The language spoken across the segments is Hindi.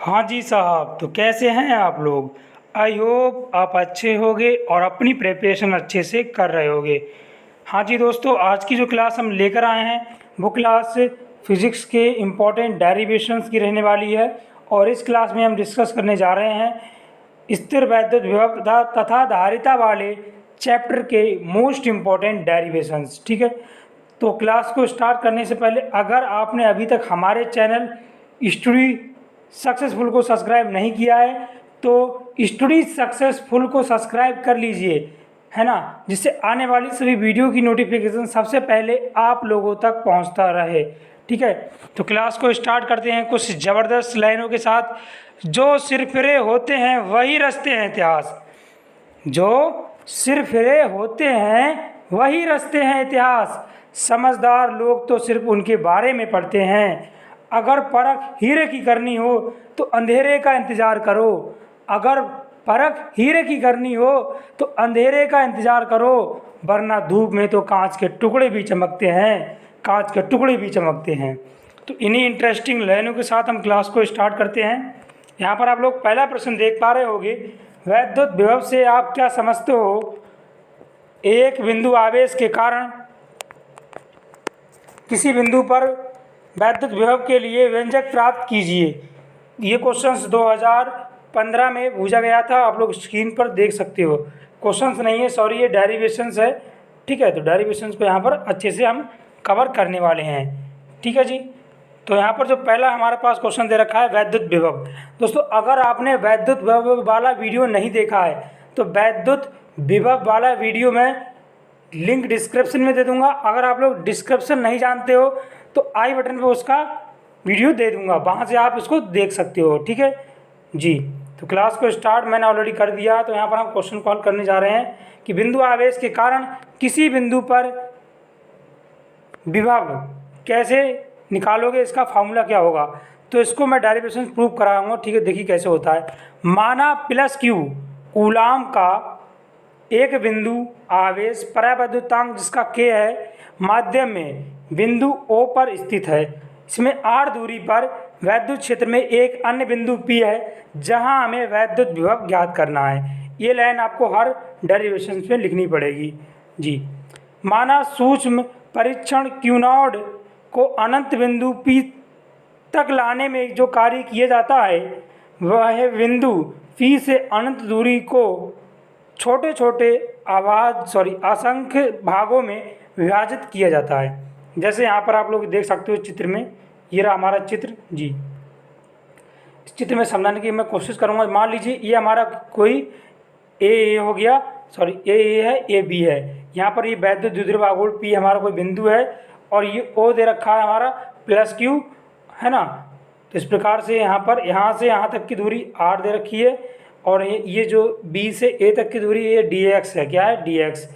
हाँ जी साहब, तो कैसे हैं आप लोग। आई होप आप अच्छे होंगे और अपनी प्रिपरेशन अच्छे से कर रहे होंगे। हाँ जी दोस्तों, आज की जो क्लास हम लेकर आए हैं वो क्लास फिज़िक्स के इम्पोर्टेंट डेरिवेशंस की रहने वाली है। और इस क्लास में हम डिस्कस करने जा रहे हैं स्थिर वैद्युत विभव तथा धारिता वाले चैप्टर के मोस्ट इम्पॉर्टेंट डेरिवेशंस। ठीक है, तो क्लास को स्टार्ट करने से पहले अगर आपने अभी तक हमारे चैनल स्टडी सक्सेसफुल को सब्सक्राइब नहीं किया है तो स्टडी सक्सेसफुल को सब्सक्राइब कर लीजिए, है ना, जिससे आने वाली सभी वीडियो की नोटिफिकेशन सबसे पहले आप लोगों तक पहुंचता रहे। ठीक है, तो क्लास को स्टार्ट करते हैं कुछ ज़बरदस्त लाइनों के साथ। जो सिरफिरे होते हैं वही रचते हैं इतिहास। जो सिरफिरे होते हैं वही रचते हैं इतिहास। समझदार लोग तो सिर्फ उनके बारे में पढ़ते हैं। अगर परख हीरे की करनी हो तो अंधेरे का इंतज़ार करो। अगर परख हीरे की करनी हो तो अंधेरे का इंतज़ार करो, वरना धूप में तो कांच के टुकड़े भी चमकते हैं। कांच के टुकड़े भी चमकते हैं। तो इन्हीं इंटरेस्टिंग लाइनों के साथ हम क्लास को स्टार्ट करते हैं। यहाँ पर आप लोग पहला प्रश्न देख पा रहे होंगे, वैद्युत विभव से आप क्या समझते हो। एक बिंदु आवेश के कारण किसी बिंदु पर वैद्युत विभव के लिए व्यंजक प्राप्त कीजिए। ये क्वेश्चंस 2015 में पूछा गया था, आप लोग स्क्रीन पर देख सकते हो। क्वेश्चंस नहीं है, सॉरी, ये डेरिवेशंस है। ठीक है, तो डेरिवेशंस को यहाँ पर अच्छे से हम कवर करने वाले हैं। ठीक है जी, तो यहाँ पर जो पहला हमारे पास क्वेश्चन दे रखा है वैद्युत विभव। दोस्तों, अगर आपने वैद्युत विभव वाला वीडियो नहीं देखा है तो वैद्युत विभव वाला वीडियो में लिंक डिस्क्रिप्शन में दे दूंगा। अगर आप लोग डिस्क्रिप्शन नहीं जानते हो तो आई बटन पे उसका वीडियो दे दूंगा, वहाँ से आप इसको देख सकते हो। ठीक है जी, तो क्लास को स्टार्ट मैंने ऑलरेडी कर दिया। तो यहाँ पर हम क्वेश्चन कॉल करने जा रहे हैं कि बिंदु आवेश के कारण किसी बिंदु पर विभव कैसे निकालोगे, इसका फॉर्मूला क्या होगा। तो इसको मैं डेरिवेशन प्रूव कराऊंगा। ठीक है, देखिए कैसे होता है। माना प्लस क्यू कूलाम का एक बिंदु आवेश परावैद्युतांक जिसका k है माध्यम में बिंदु O पर स्थित है। इसमें r दूरी पर वैद्युत क्षेत्र में एक अन्य बिंदु P है जहां हमें वैद्युत विभव ज्ञात करना है। ये लाइन आपको हर डेरिवेशन में लिखनी पड़ेगी जी। माना सूक्ष्म परीक्षण Q नॉट को अनंत बिंदु P तक लाने में जो कार्य किया जाता है वह बिंदु P से अनंत दूरी को छोटे छोटे असंख्य भागों में विभाजित किया जाता है। जैसे यहाँ पर आप लोग देख सकते हो चित्र में, ये रहा हमारा चित्र जी। इस चित्र में समझाने की मैं कोशिश करूँगा। मान लीजिए ये हमारा कोई ए हो गया, सॉरी ए है, ए बी है। यहाँ पर ये वैद्युत द्विध्रुव पी हमारा कोई बिंदु है और ये ओ दे रखा है हमारा प्लस क्यू, है ना। तो इस प्रकार से यहाँ पर यहाँ से यहाँ तक की दूरी आर दे रखी है और ये जो बी से ए तक की दूरी ये डी एक्स है। क्या है, डी एक्स।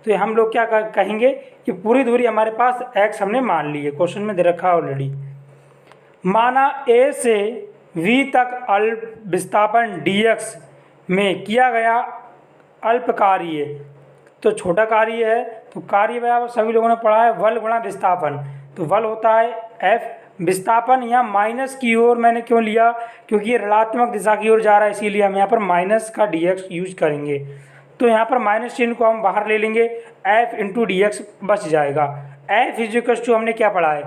तो हम लोग क्या कहेंगे कि पूरी दूरी हमारे पास एक्स हमने मान ली है, क्वेश्चन में दे रखा है ऑलरेडी। माना ए से वी तक अल्प विस्थापन डी एक्स में किया गया अल्प कार्य, तो छोटा कार्य है तो कार्य बराबर सभी लोगों ने पढ़ा है बल गुणा विस्थापन। तो बल होता है एफ। विस्थापन यहाँ माइनस की ओर मैंने क्यों लिया, क्योंकि ये ऋणात्मक दिशा की ओर जा रहा है, इसीलिए हम यहाँ पर माइनस का डी एक्स यूज करेंगे। तो यहाँ पर माइनस चिन्ह को हम बाहर ले लेंगे, एफ इंटू डी एक्स बच जाएगा। एफ इजिकल्स टू हमने क्या पढ़ा है,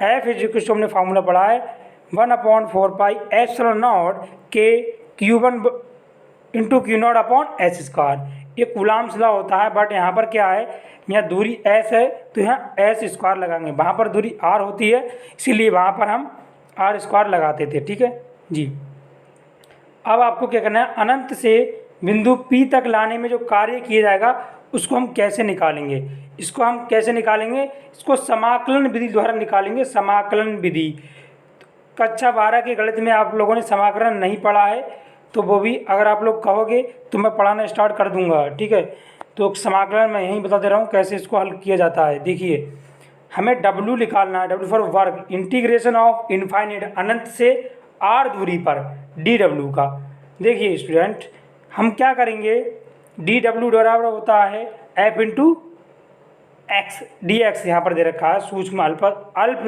एफ इजिकल्स टू हमने फार्मूला पढ़ा है 1/4 पाई एप्सिलॉन नॉट के Q1 into Q not upon S square. ये कूलाम्स लॉ होता है, बट यहाँ पर क्या है, यहाँ दूरी एस है तो यहाँ एस स्क्वायर लगाएंगे। वहाँ पर दूरी आर होती है इसीलिए वहाँ पर हम आर स्क्वायर लगाते थे। ठीक है जी। अब आपको क्या करना है, अनंत से बिंदु P तक लाने में जो कार्य किया जाएगा उसको हम कैसे निकालेंगे। इसको हम कैसे निकालेंगे, इसको समाकलन विधि द्वारा निकालेंगे। समाकलन विधि कक्षा 12 के गणित में आप लोगों ने समाकलन नहीं पढ़ा है तो वो भी अगर आप लोग कहोगे तो मैं पढ़ाना स्टार्ट कर दूंगा। ठीक है, तो समाकलन मैं यहीं बता दे रहा हूँ कैसे इसको हल किया जाता है। देखिए, हमें W निकालना है, W for work, integration of infinite अनंत से R दूरी पर dW का। देखिए स्टूडेंट, हम क्या करेंगे, dW बराबर होता है F into x, D x यहाँ पर दे रखा है, सूक्ष्म अल्प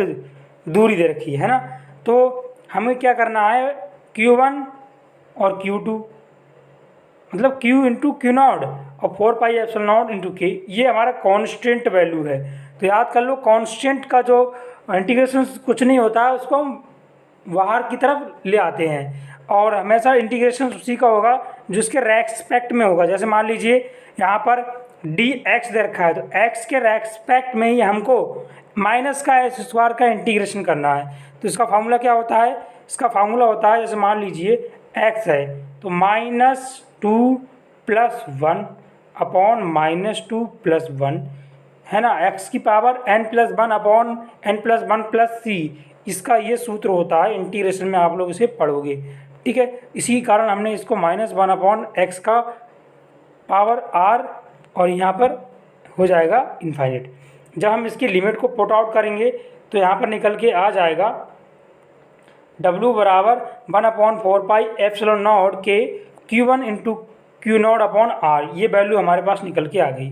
दूरी दे रखी है ना। तो हमें क्या करना है, Q1 और Q2, मतलब Q इंटू क्यू नॉट और 4πε0 इंटू के, ये हमारा कांस्टेंट वैल्यू है। तो याद कर लो, कांस्टेंट का जो इंटीग्रेशन कुछ नहीं होता है, उसको हम बाहर की तरफ ले आते हैं और हमेशा इंटीग्रेशन उसी का होगा जो उसके रेस्पेक्ट में होगा। जैसे मान लीजिए यहाँ पर dx दे रखा है, तो x के रेस्पेक्ट में ही हमको माइनस का एस स्क्वायर का इंटीग्रेशन करना है। तो इसका फार्मूला क्या होता है? इसका फार्मूला होता है, जैसे मान लीजिए x है तो -2 + 1 अपॉन -2 + 1 है ना, x की power n+1 upon n+1 + c, इसका ये सूत्र होता है। इंटीग्रेशन में आप लोग इसे पढ़ोगे, ठीक है। इसी कारण हमने इसको -1 अपॉन x का पावर r और यहाँ पर हो जाएगा इनफाइनाइट। जब हम इसकी लिमिट को पुट आउट करेंगे तो यहाँ पर निकल के आ जाएगा w बराबर 1/4πε0 के Q1 into Q0 upon r, ये वैल्यू हमारे पास निकल के आ गई।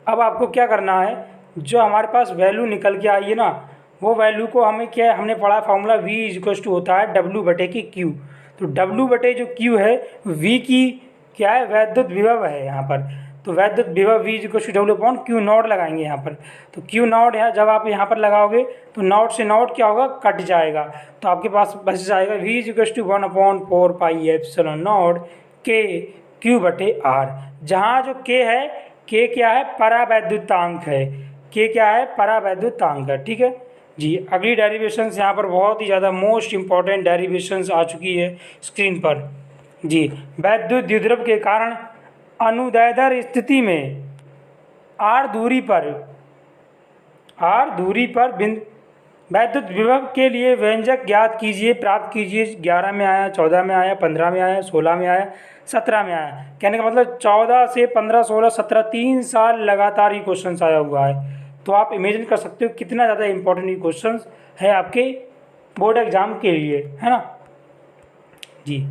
अब आपको क्या करना है, जो हमारे पास वैल्यू निकल के आई है ना, वो वैल्यू को हमें क्या, हमने पढ़ा फार्मूला v होता है W/Q। तो W जो Q है, V की क्या है, वैद्युत विभव है यहाँ पर। तो वैद्युत विभव V=W/Q0 लगाएंगे यहाँ पर। तो Q0 है, जब आप यहाँ पर लगाओगे तो नॉट से नॉट क्या होगा, कट जाएगा। तो आपके पास बच जाएगा V=1/4πε0 के Q/R, जहाँ जो K है, K क्या है, परावैद्युतांक है। K क्या है, परावैद्युतांक है, ठीक है जी। अगली डेरिवेशंस यहाँ पर बहुत ही ज़्यादा मोस्ट इम्पॉर्टेंट डेरिवेशंस आ चुकी है स्क्रीन पर जी। वैद्युत द्विध्रुव के कारण अनुदैर्ध्य स्थिति में r दूरी पर वैद्युत विभव के लिए व्यंजक ज्ञात कीजिए, प्राप्त कीजिए। 11 में आया, 14 में आया, 15 में आया, 16 में आया, 17 में आया। कहने का मतलब 14 से 15, 16, 17 3 साल लगातार ये क्वेश्चन आया हुआ है। तो आप इमेजिन कर सकते हो कितना ज़्यादा इंपॉर्टेंट ये क्वेश्चन है आपके बोर्ड एग्जाम के लिए, है ना जी।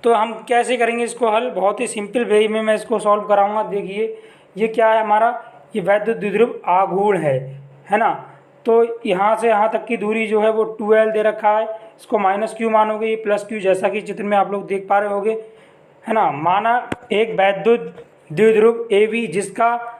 तो हम कैसे करेंगे इसको हल, बहुत ही सिंपल वे में मैं इसको सॉल्व कराऊंगा। देखिए ये क्या है हमारा, ये वैद्युत द्विध्रुव आघूर्ण है ना। तो यहाँ से यहाँ तक की दूरी जो है वो 2l दे रखा है, इसको -q मानोगे, ये +q, जैसा कि चित्र में आप लोग देख पा रहे होगे, है ना। माना एक वैद्युत द्विध्रुव AB जिसका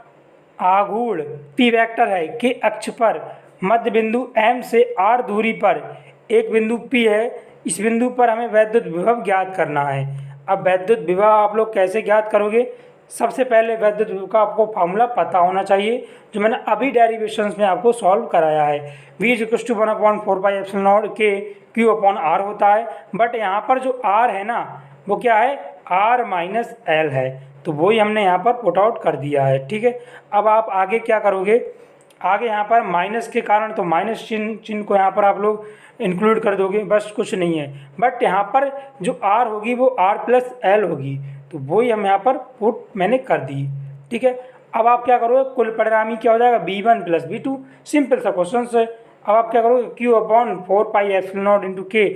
आघूर्ण p वेक्टर है, के अक्ष पर मध्य बिंदु M से r दूरी पर एक बिंदु P है। इस बिंदु पर हमें वैद्युत विभव ज्ञात करना है। अब वैद्युत विभव आप लोग कैसे ज्ञात करोगे, सबसे पहले वैद्युत विभव का आपको फार्मूला पता होना चाहिए, जो मैंने अभी डेरिवेशंस में आपको सॉल्व कराया है। V=1/4πε0 के Q/R होता है, बट यहाँ पर जो R है ना, वो क्या है, R-L है। तो वही हमने यहाँ पर पुट आउट कर दिया है, ठीक है। अब आप आगे क्या करोगे, आगे यहाँ पर माइनस के कारण तो माइनस चिन्ह को यहाँ पर आप लोग इंक्लूड कर दोगे, बस कुछ नहीं है। बट यहाँ पर जो R होगी वो R+L होगी, तो वही हम यहाँ पर पुट मैंने कर दी, ठीक है। अब आप क्या करोगे, कुल परिणामी क्या हो जाएगा, V1 + V2, सिंपल सा क्वेश्चन है। अब आप क्या करोगे, Q/4πε0 इंटू के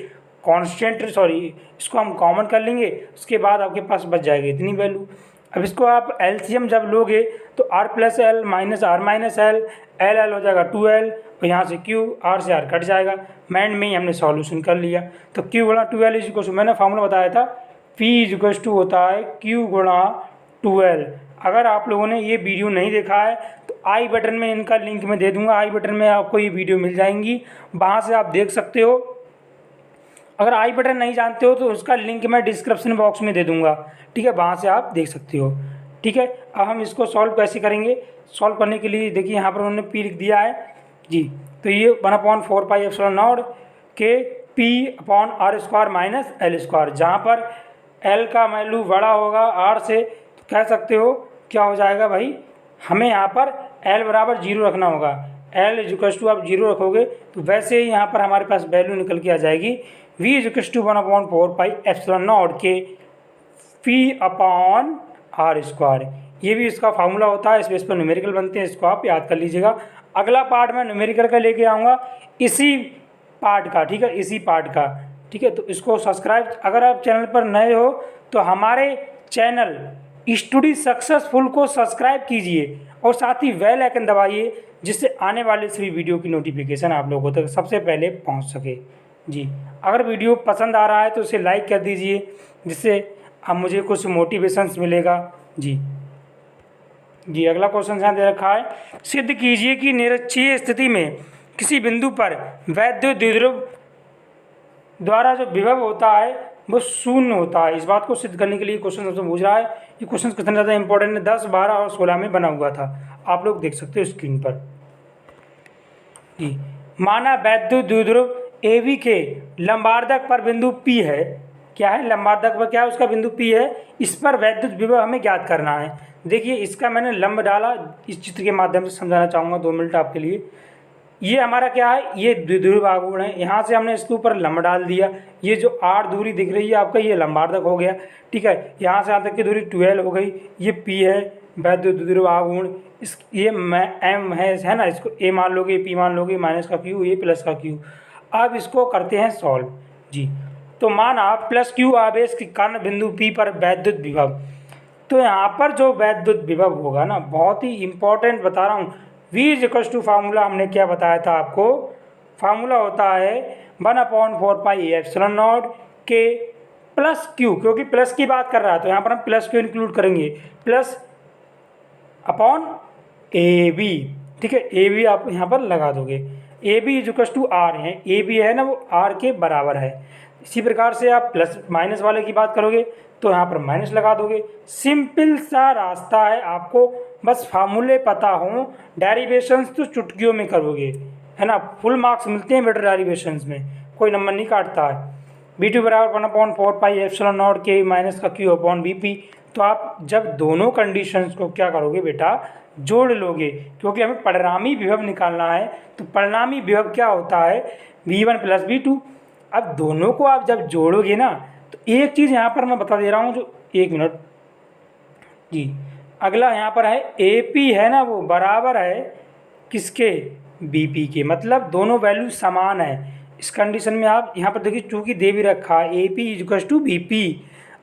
कॉन्स्टेंट, इसको हम कॉमन कर लेंगे, उसके बाद आपके पास बच जाएगी इतनी वैल्यू। अब इसको आप एलसीएम जब लोगे तो R+L - R-L, L हो जाएगा 2l, और यहाँ से Q, R से R कट जाएगा। मैंड में ही हमने सॉल्यूशन कर लिया। तो Q × 2l मैंने फार्मूला बताया था, P होता है Q × 2l। अगर आप लोगों ने ये वीडियो नहीं देखा है तो आई बटन में इनका लिंक मैं दे दूँगा, आई बटन में आपको ये वीडियो मिल जाएंगी, वहाँ से आप देख सकते हो। अगर आई बटन नहीं जानते हो तो उसका लिंक मैं डिस्क्रिप्शन बॉक्स में दे दूंगा, ठीक है, वहाँ से आप देख सकते हो, ठीक है। अब हम इसको सॉल्व कैसे करेंगे, सॉल्व करने के लिए देखिए यहाँ पर उन्होंने P लिख दिया है जी। तो ये 1/4πε0 के P/R² - L², जहाँ पर L का वैल्यू बड़ा होगा R से, तो कह सकते हो क्या हो जाएगा भाई, हमें यहाँ पर L = 0 रखना होगा। L आप 0 रखोगे तो वैसे ही यहाँ पर हमारे पास वैल्यू निकल के आ जाएगी, V=1/4πε0 के P/R²। ये भी इसका फार्मूला होता है, इस बेस पर न्यूमेरिकल बनते हैं, इसको आप याद कर लीजिएगा। अगला पार्ट मैं न्यूमेरिकल का लेके आऊँगा इसी पार्ट का, ठीक है, इसी पार्ट का, ठीक है। तो इसको सब्सक्राइब, अगर आप चैनल पर नए हो तो हमारे चैनल स्टडी सक्सेसफुल को सब्सक्राइब कीजिए और साथ ही बेल आइकन दबाइए, जिससे आने वाले सभी वीडियो की नोटिफिकेशन आप लोगों तक सबसे पहले पहुँच सके जी, अगर वीडियो पसंद आ रहा है तो उसे लाइक कर दीजिए, जिससे अब मुझे कुछ मोटिवेशंस मिलेगा। जी, अगला क्वेश्चन यहाँ दे रखा है, सिद्ध कीजिए कि निरक्षीय स्थिति में किसी बिंदु पर वैद्युत द्विध्रुव द्वारा जो विभव होता है वो शून्य होता है। इस बात को सिद्ध करने के लिए क्वेश्चन हमसे पूछ रहा है। ये क्वेश्चन कितना ज़्यादा इंपॉर्टेंट है, 10, 12 और 16 में बना हुआ था, आप लोग देख सकते हो स्क्रीन पर। जी, माना वैद्युत द्विध्रुव AB के लंबार्धक पर बिंदु P है। क्या है, लंबार्धक पर क्या है, उसका बिंदु P है। इस पर वैद्युत विभव हमें ज्ञात करना है। देखिए, इसका मैंने लंब डाला, इस चित्र के माध्यम से समझाना चाहूँगा 2 मिनट आपके लिए। ये हमारा क्या है, ये द्विध्रुव आघूर्ण है। यहाँ से हमने इसके ऊपर लंब डाल दिया। ये जो R दूरी दिख रही है आपका, ये लंबार्धक हो गया। ठीक है, यहाँ से यहाँ तक की दूरी 12 हो गई। ये P है वैद्युत द्विध्रुव आघूर्ण। इस ये M है ना, इसको A मान लोगे, P मान लोगे, माइनस का Q, ये प्लस का Q। अब इसको करते हैं सॉल्व। जी, तो माना प्लस Q आवेश के कारण बिंदु P पर वैद्युत विभव। तो यहाँ पर जो वैद्युत विभव होगा ना, बहुत ही इंपॉर्टेंट बता रहा हूँ। V इक्वल्स टू फार्मूला हमने क्या बताया था आपको, फार्मूला होता है 1/4πε0 के प्लस Q, क्योंकि प्लस की बात कर रहा है तो यहाँ पर हम प्लस Q इंक्लूड करेंगे, प्लस अपॉन AB। ठीक है, AB आप यहाँ पर लगा दोगे। AB इक्वल्स टू R है, AB है ना वो R के बराबर है। इसी प्रकार से आप प्लस माइनस वाले की बात करोगे तो यहाँ पर माइनस लगा दोगे। सिंपल सा रास्ता है, आपको बस फार्मूले पता हो। डेरिवेशंस तो चुटकियों में करोगे, है ना। फुल मार्क्स मिलते हैं बेटा डेरिवेशंस में, कोई नंबर नहीं काटता है। B2 बराबर 1/4πε0 के माइनस का Q अपॉन BP। तो आप जब दोनों कंडीशंस को क्या करोगे बेटा, जोड़ लोगे, क्योंकि हमें परिणामी विभव निकालना है। तो परिणामी विभव क्या होता है, V1 प्लस V2। अब दोनों को आप जब जोड़ोगे ना, तो एक चीज़ यहाँ पर मैं बता दे रहा हूँ, जो 1 मिनट जी, अगला यहाँ पर है AP है ना, वो बराबर है किसके, BP के। मतलब दोनों वैल्यू समान है। इस कंडीशन में आप यहाँ पर देखिए, चूँकि दे भी रखा है AP इक्वल्स टू BP।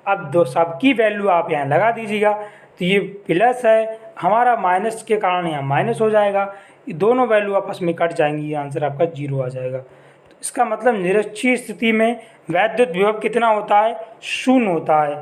अब दो सबकी वैल्यू आप यहाँ लगा दीजिएगा, तो ये प्लस है, हमारा माइनस के कारण यहाँ माइनस हो जाएगा। ये दोनों वैल्यू आपस में कट जाएंगी, आंसर आपका 0 आ जाएगा। तो इसका मतलब निरक्षीय स्थिति में वैद्युत विभव कितना होता है, शून्य होता है।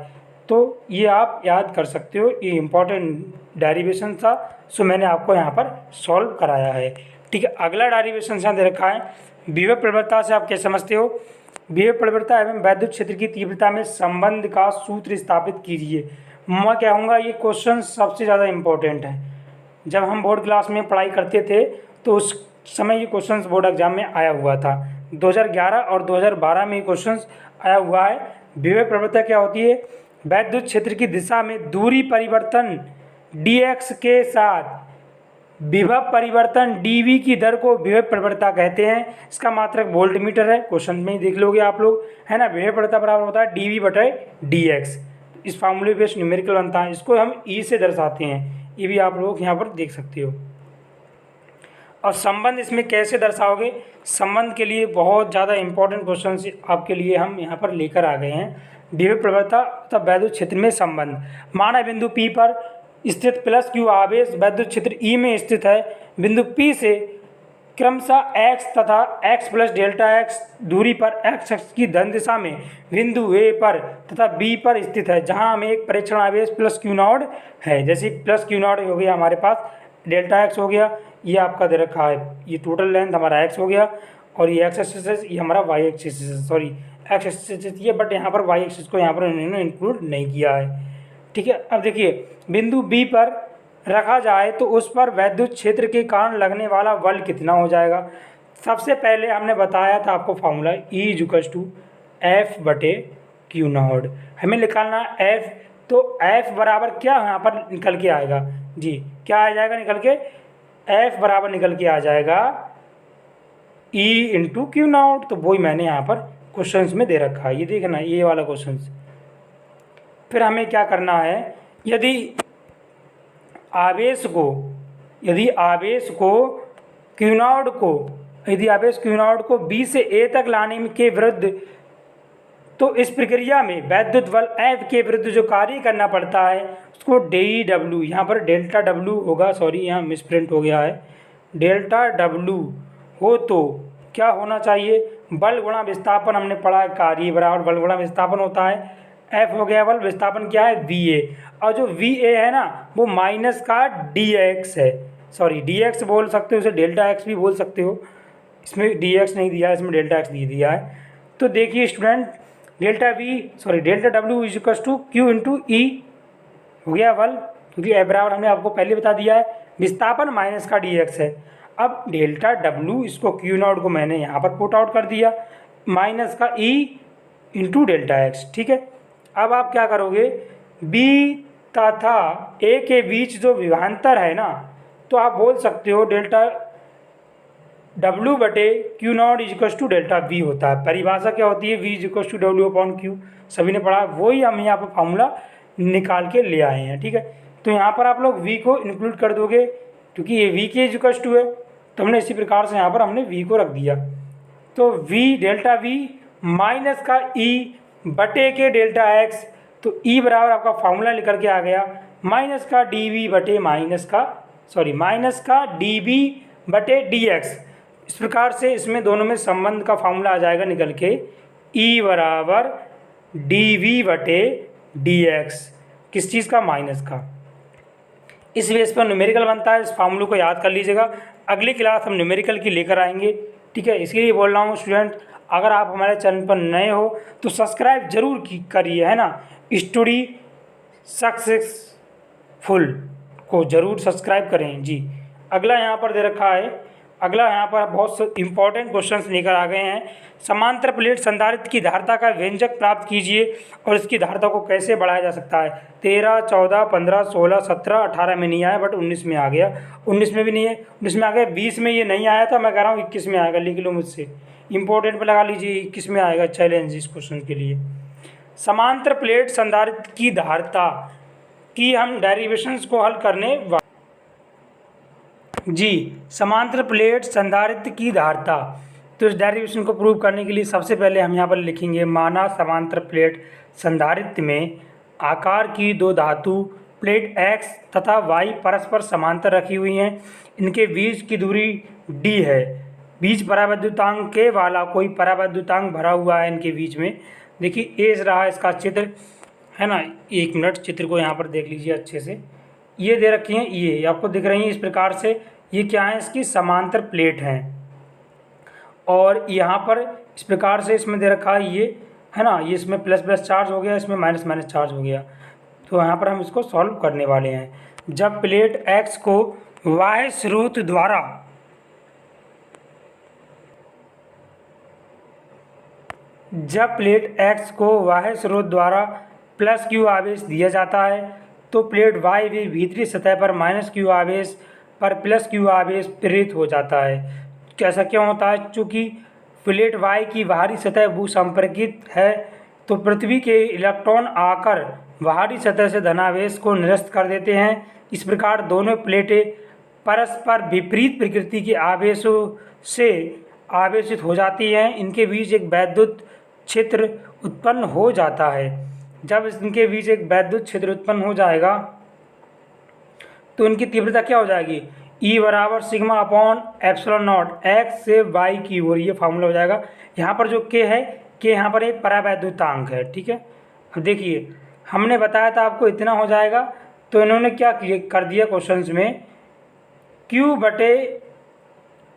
तो ये आप याद कर सकते हो, ये इम्पॉर्टेंट डेरिवेशन था, सो मैंने आपको यहाँ पर सॉल्व कराया है। ठीक है, अगला डेरिवेशन यहाँ दे रखा है, विभव प्रवणता से आप क्या समझते हो। विभव प्रवणता एवं वैद्युत क्षेत्र की तीव्रता में संबंध का सूत्र स्थापित कीजिए। मैं कहूँगा ये क्वेश्चन सबसे ज़्यादा इम्पोर्टेंट है। जब हम बोर्ड क्लास में पढ़ाई करते थे तो उस समय ये क्वेश्चन बोर्ड एग्जाम में आया हुआ था। 2011 और 2012 में ये क्वेश्चन आया हुआ है। विभव प्रवणता क्या होती है, वैद्युत क्षेत्र की दिशा में दूरी परिवर्तन dx के साथ विभव परिवर्तन dv की दर को विभव प्रवणता कहते हैं। इसका मात्रक वोल्ट मीटर है, क्वेश्चन में ही देख लोगे आप लोग, है ना। विभव प्रवणता बराबर होता है dv/dx। इस फार्मूले बेस्ड न्यूमेरिकल बनता है, इसको हम E से दर्शाते हैं। ये भी आप लोग यहाँ पर देख सकते हो। और संबंध इसमें कैसे दर्शाओगे, संबंध के लिए बहुत ज़्यादा इंपॉर्टेंट क्वेश्चन आपके लिए हम यहाँ पर लेकर आ गए हैं। विभव प्रवणता तथा वैद्युत क्षेत्र में संबंध। माना बिंदु P पर स्थित प्लस Q आवेश वैद्युत क्षेत्र E में स्थित है। बिंदु P से क्रमशः x तथा x प्लस डेल्टा x दूरी पर x अक्ष की धन दिशा में बिंदु A पर तथा B पर स्थित है, जहां हमें एक परीक्षण आवेश प्लस Q0 है। जैसे प्लस Q0 हो गया हमारे पास, डेल्टा x हो गया, ये आपका दे रखा है, ये टोटल लेंथ हमारा x हो गया, और ये x एक्सिस है, ये हमारा y एक्सिस है, सॉरी x एक्सिस ये, बट यहाँ पर y एक्सिस को यहाँ पर इन्होंने इंक्लूड नहीं किया है। ठीक है, अब देखिए बिंदु B पर रखा जाए तो उस पर वैद्युत क्षेत्र के कारण लगने वाला बल कितना हो जाएगा। सबसे पहले हमने बताया था आपको formula E equals to F/Q0। हमें निकालना F, तो F बराबर क्या यहाँ पर निकल के आएगा जी, क्या आ जाएगा निकल के, F बराबर निकल के आ जाएगा E इंटू Q0। तो वही मैंने यहाँ पर क्वेश्चंस में दे रखा है, ये देखना ये वाला क्वेश्चन। फिर हमें क्या करना है, यदि आवेश Q0 को B से A तक लाने के विरुद्ध, तो इस प्रक्रिया में वैद्युत बल F के विरुद्ध जो कार्य करना पड़ता है उसको DW, यहाँ पर डेल्टा W होगा, सॉरी यहाँ मिसप्रिंट हो गया है, डेल्टा W हो तो क्या होना चाहिए, बल गुणा विस्थापन हमने पढ़ा है, कार्य बराबर बल गुणा विस्थापन होता है। F हो गया बल, विस्थापन क्या है VA, और जो VA है ना वो माइनस का dx है, सॉरी dx बोल सकते हो, उसे डेल्टा x भी बोल सकते हो, इसमें dx नहीं दिया है, इसमें डेल्टा x दे दिया है। तो देखिए student, delta W is equal to Q into E हो गया बल, क्योंकि F बराबर हमने आपको पहले बता दिया है, विस्थापन माइनस का dx है। अब डेल्टा W इसको Q नॉट को मैंने यहाँ पर पुट आउट कर दिया, माइनस का E इंटू डेल्टा x, ठीक है। अब आप क्या करोगे, B तथा A के बीच जो विभवांतर है ना, तो आप बोल सकते हो डेल्टा W बटे Q naught is equal to delta V होता है। परिभाषा क्या होती है, V is equal to W upon Q, सभी ने पढ़ा, वही हम यहाँ पर फॉर्मूला निकाल के ले आए हैं, ठीक है। तो यहाँ पर आप लोग V को इंक्लूड कर दोगे, क्योंकि ये V के इज इक्वल टू है, तो हमने इसी प्रकार से यहाँ पर हमने V को रख दिया। तो V डेल्टा V माइनस का E बटे के डेल्टा x, तो E बराबर आपका फॉर्मूला निकल के आ गया माइनस का dV बटे माइनस का dV बटे dx। इस प्रकार से इसमें दोनों में संबंध का फॉर्मूला आ जाएगा निकल के, E बराबर dV बटे dx, किस चीज़ का, माइनस का। इस बेस पर न्यूमेरिकल बनता है, इस फार्मूले को याद कर लीजिएगा। अगली क्लास हम न्यूमेरिकल की लेकर आएंगे, ठीक है। इसके लिए बोल रहा हूँ स्टूडेंट, अगर आप हमारे चैनल पर नए हो तो सब्सक्राइब जरूर करिए, है ना। स्टडी सक्सेसफुल को जरूर सब्सक्राइब करें जी। अगला यहाँ पर दे रखा है, अगला यहाँ पर बहुत इंपॉर्टेंट क्वेश्चंस लेकर आ गए हैं। समांतर प्लेट संधारित्र की धारिता का व्यंजक प्राप्त कीजिए और इसकी धारिता को कैसे बढ़ाया जा सकता है। 13, 14, 15, 16, 17, 18 में नहीं आया, बट 19 में आ गया, 19 में भी नहीं है, 19 में आ गया, 20 में ये नहीं आया था, मैं कह रहा हूँ 21 में आएगा, लिख लो मुझसे, इंपॉर्टेंट पर लगा लीजिए, 21 में आएगा चैलेंज इस क्वेश्चन के लिए। समांतर प्लेट संधारित्र की धारिता की हम डेरिवेशंस को हल करने जी। समांतर प्लेट संधारित्र की धारिता, तो इस डेरिवेशन को प्रूव करने के लिए सबसे पहले हम यहाँ पर लिखेंगे, माना समांतर प्लेट संधारित्र में आकार की दो धातु प्लेट x तथा y परस्पर समांतर रखी हुई हैं, इनके बीच की दूरी d है, बीच परावैद्युतांक के वाला कोई परावैद्युतांक भरा हुआ है इनके बीच में। देखिए एज रहा है इसका चित्र, है ना, 1 मिनट चित्र को यहाँ पर देख लीजिए अच्छे से। ये दे रखी हैं, ये आपको दिख रही हैं इस प्रकार से, ये क्या है, इसकी समांतर प्लेट हैं, और यहाँ पर इस प्रकार से इसमें दे रखा है, ये है ना, ये इसमें प्लस प्लस चार्ज हो गया, इसमें माइनस माइनस चार्ज हो गया। तो यहाँ पर हम इसको सॉल्व करने वाले हैं। जब प्लेट x को बाह्य स्रोत द्वारा प्लस q आवेश दिया जाता है, तो प्लेट y भी भीतरी सतह पर माइनस q आवेश पर प्लस q आवेश प्रेरित हो जाता है। कैसा क्यों होता है, चूँकि प्लेट y की बाहरी सतह भूसंपर्कित है, तो पृथ्वी के इलेक्ट्रॉन आकर बाहरी सतह से धनावेश को निरस्त कर देते हैं। इस प्रकार दोनों प्लेटें परस्पर विपरीत प्रकृति के आवेशों से आवेशित हो जाती हैं, इनके बीच एक वैद्युत क्षेत्र उत्पन्न हो जाता है। जब इनके बीच एक वैद्युत क्षेत्र उत्पन्न हो जाएगा तो इनकी तीव्रता क्या हो जाएगी, E बराबर sigma upon epsilon not x से y की ओर, ये फार्मूला हो जाएगा। यहाँ पर जो k है, k यहाँ पर एक परावैद्युतांक है, ठीक है। अब देखिए हमने बताया था आपको इतना हो जाएगा, तो इन्होंने क्या कर दिया क्वेश्चंस में, q बटे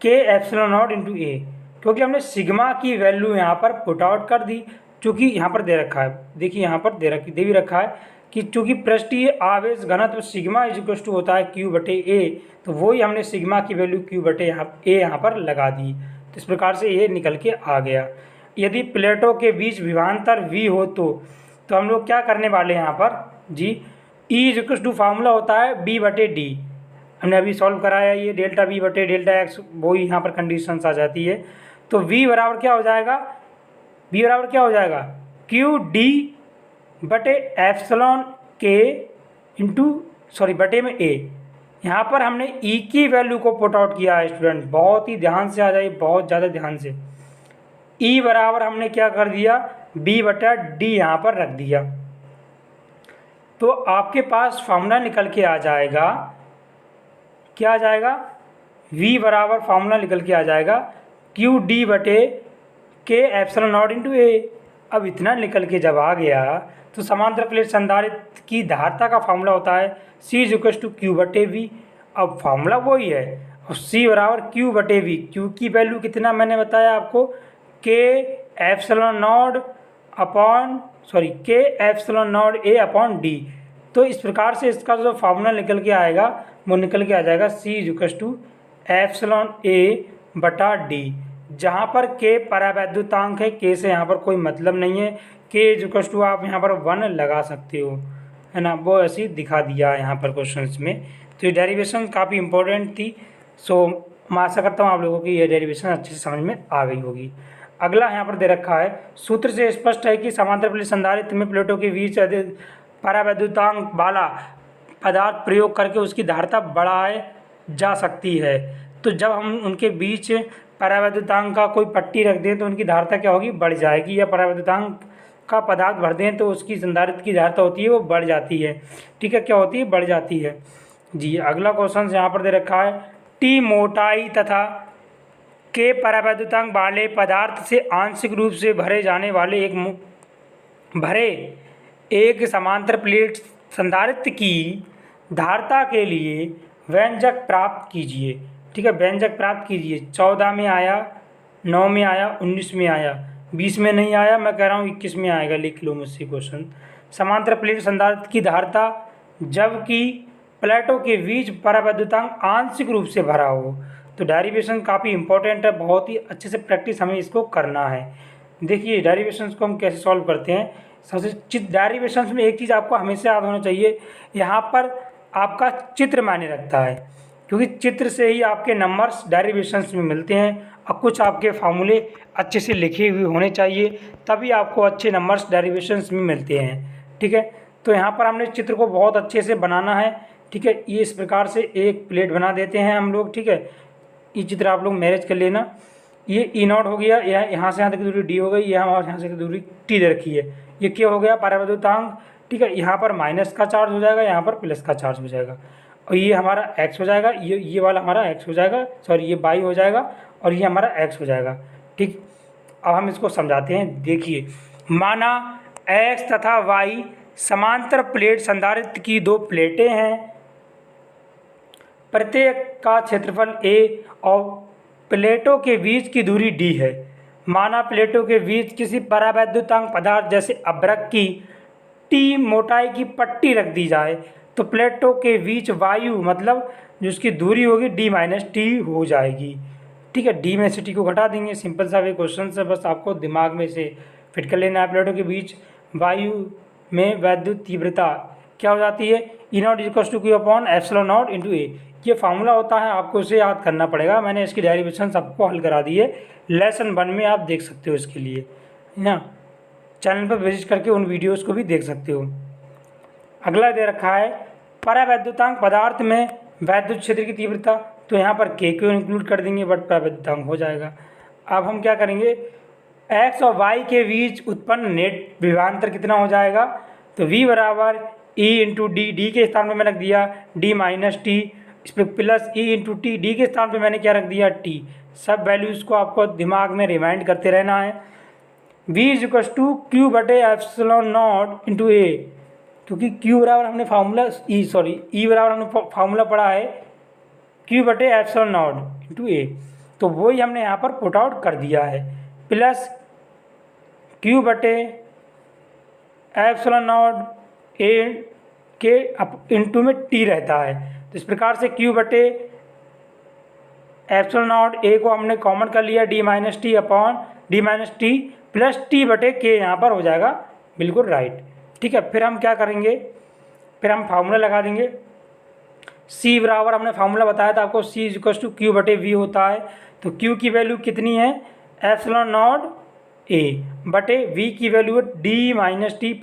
k epsilon naught into a, क्योंकि हमने सिग्मा की वैल्यू यहाँ पर पुट आउट कर दी, चूँकि यहाँ पर दे रखा है, देखिए यहाँ पर दे भी रखा है कि चूँकि पृष्ठीय आवेश घनत्व सिग्मा इज इक्वल टू होता है q बटे a, तो वही हमने सिग्मा की वैल्यू q बटे a यहाँ पर लगा दी। तो इस प्रकार से ये निकल के आ गया। यदि प्लेटों के बीच विभवांतर v हो तो हम लोग क्या करने वाले हैं यहाँ पर जी, E is equal to formula होता है b बटे d, हमने अभी सॉल्व कराया, ये डेल्टा v बटे डेल्टा x, वही यहाँ पर कंडीशंस आ जाती है। तो v बराबर क्या हो जाएगा, q d बटे एप्सिलॉन k बटे में a। यहाँ पर हमने E की वैल्यू को पुट आउट किया है स्टूडेंट, बहुत ही ध्यान से आ जाइए, बहुत ज़्यादा ध्यान से। E बराबर हमने क्या कर दिया, b बटा d यहाँ पर रख दिया, तो आपके पास फार्मूला निकल के आ जाएगा, क्या आ जाएगा, v बराबर फार्मूला निकल के आ जाएगा q d बटे के एप्सिलॉन नॉट इंटू ए। अब इतना निकल के जब आ गया तो समांतर प्लेट संधारित्र की धारिता का फार्मूला होता है C इक्वल्स टू क्यू बटे वी। अब फार्मूला वही है और C बराबर क्यू बटे वी। क्यू की वैल्यू कितना मैंने बताया आपको, के epsilon not a upon D. तो इस प्रकार से इसका जो फार्मूला निकल के आएगा वो निकल के आ जाएगा C इक्वल्स टू एप्सिलॉन ए बटा डी, जहाँ पर के परावैद्युतांक है, के से यहाँ पर कोई मतलब नहीं है। के इक्वल्स टू आप यहाँ पर 1 लगा सकते हो, है ना, वो ऐसे ही दिखा दिया है यहाँ पर क्वेश्चंस में। तो ये डेरिवेशन काफ़ी इंपॉर्टेंट थी। सो मैं आशा करता हूँ आप लोगों की ये डेरिवेशन अच्छे से समझ में आ गई होगी। अगला यहाँ पर दे रखा है, सूत्र से स्पष्ट है कि समांतर प्लेट संधारित्र में प्लेटों के बीच अधिक परावैद्युतांक वाला पदार्थ प्रयोग करके उसकी धारिता बढ़ाई जा सकती है। तो जब हम उनके बीच परावैद्युतांक का कोई पट्टी रख दें तो उनकी धारिता क्या होगी, बढ़ जाएगी, या परावैद्युतांक का पदार्थ भर दें तो उसकी संधारित्र की धारिता होती है वो बढ़ जाती है। ठीक है, क्या होती है, बढ़ जाती है जी। अगला क्वेश्चन यहाँ पर दे रखा है, टी मोटाई तथा के परावैद्युतांक वाले पदार्थ से आंशिक रूप से भरे जाने वाले एक समांतर प्लेट संधारित्र की धारिता के लिए व्यंजक प्राप्त कीजिए। ठीक है, व्यंजक प्राप्त कीजिए। 14 में आया, 9 में आया, 19 में आया, 20 में नहीं आया, मैं कह रहा हूँ 21 में आएगा, लिख लो मुझसे क्वेश्चन। समांतर प्लेट संधारित्र की धारिता जबकि प्लेटों के बीच परावैद्युतांक आंशिक रूप से भरा हो। तो डेरिवेशन काफ़ी इंपॉर्टेंट है, बहुत ही अच्छे से प्रैक्टिस हमें इसको करना है। देखिए डेरिवेशंस को हम कैसे सॉल्व करते हैं। सबसे डेरिवेशंस में एक चीज़ आपको हमेशा याद होना चाहिए, यहाँ पर आपका चित्र मायने रखता है, क्योंकि चित्र से ही आपके नंबर्स डेरिवेशंस में मिलते हैं। और कुछ आपके फार्मूले अच्छे से लिखे हुए होने चाहिए, तभी आपको अच्छे नंबर्स डेरिवेशंस में मिलते हैं। ठीक है, तो यहाँ पर हमने चित्र को बहुत अच्छे से बनाना है। ठीक है, ये इस प्रकार से एक प्लेट बना देते हैं हम लोग। ठीक है, ये चित्र आप लोग मैनेज कर लेना। ये ई नॉट हो गया, यहाँ से यहाँ तक की दूरी डी हो गई, यहाँ से दूरी टी दे रखी है। ये क्या हो गया, परावैद्युतांक। ठीक है, यहाँ पर माइनस का चार्ज हो जाएगा, यहाँ पर प्लस का चार्ज हो जाएगा, और ये हमारा एक्स हो जाएगा, ये वाला हमारा एक्स हो जाएगा, सॉरी ये वाई हो जाएगा, और ये हमारा एक्स हो जाएगा। ठीक, अब हम इसको समझाते हैं। देखिए, माना एक्स तथा वाई समांतर प्लेट संधारित्र की दो प्लेटें हैं, प्रत्येक का क्षेत्रफल ए और प्लेटों के बीच की दूरी डी है। माना प्लेटों के बीच किसी परावैद्युतांक पदार्थ जैसे अभ्रक की टी मोटाई की पट्टी रख दी जाए तो प्लेटों के बीच वायु मतलब जो उसकी दूरी होगी डी माइनस टी हो जाएगी। ठीक है, डी में से टी को घटा देंगे। सिंपल सा वे क्वेश्चन है, बस आपको दिमाग में से फिट कर लेना है। प्लेटों के बीच वायु में वैद्युत तीव्रता क्या हो जाती है, E naught equals to Q upon epsilon naught into A. ये फार्मूला होता है, आपको इसे याद करना पड़ेगा। मैंने इसकी डेरिवेशन सबको हल करा दी है, लेसन 1 में आप देख सकते हो इसके लिए, है ना। चैनल पर विजिट करके उन वीडियोस को भी देख सकते हो। अगला दे रखा है परावैद्युतांक पदार्थ में वैद्युत क्षेत्र की तीव्रता, तो यहाँ पर के को इंक्लूड कर देंगे, बट परावैद्युतांक हो जाएगा। अब हम क्या करेंगे, एक्स और वाई के बीच उत्पन्न नेट विभवांतर कितना हो जाएगा, तो v बराबर ई इंटू डी, डी के स्थान पे मैं रख दिया डी माइनस टी, इस पर plus E into T, D के स्थान पे मैंने क्या रख दिया टी। सब वैल्यूज़ को आपको दिमाग में रिमाइंड करते रहना है। v is equals to q बटे एप्सिलॉन नॉट इंटू ए, क्योंकि q बराबर हमने फार्मूला ई बराबर हमने फार्मूला पढ़ा है q बटे एप्सिलॉन नॉट इंटू ए, तो वही हमने यहाँ पर पुट आउट कर दिया है, प्लस q बटे एप्सिलॉन नॉट ए के इंटू में t रहता है। तो इस प्रकार से q बटे एप्सिलॉन नॉट ए को हमने कॉमन कर लिया, D minus T upon D minus T plus T बटे के यहाँ पर हो जाएगा, बिल्कुल राइट। ठीक है, फिर हम क्या करेंगे, फिर हम फार्मूला लगा देंगे। c बराबर हमने फार्मूला बताया था आपको, c is equal to q बटे वी होता है। तो q की वैल्यू कितनी है, एप्सिलॉन नॉट ए बटे v की वैल्यू है D minus T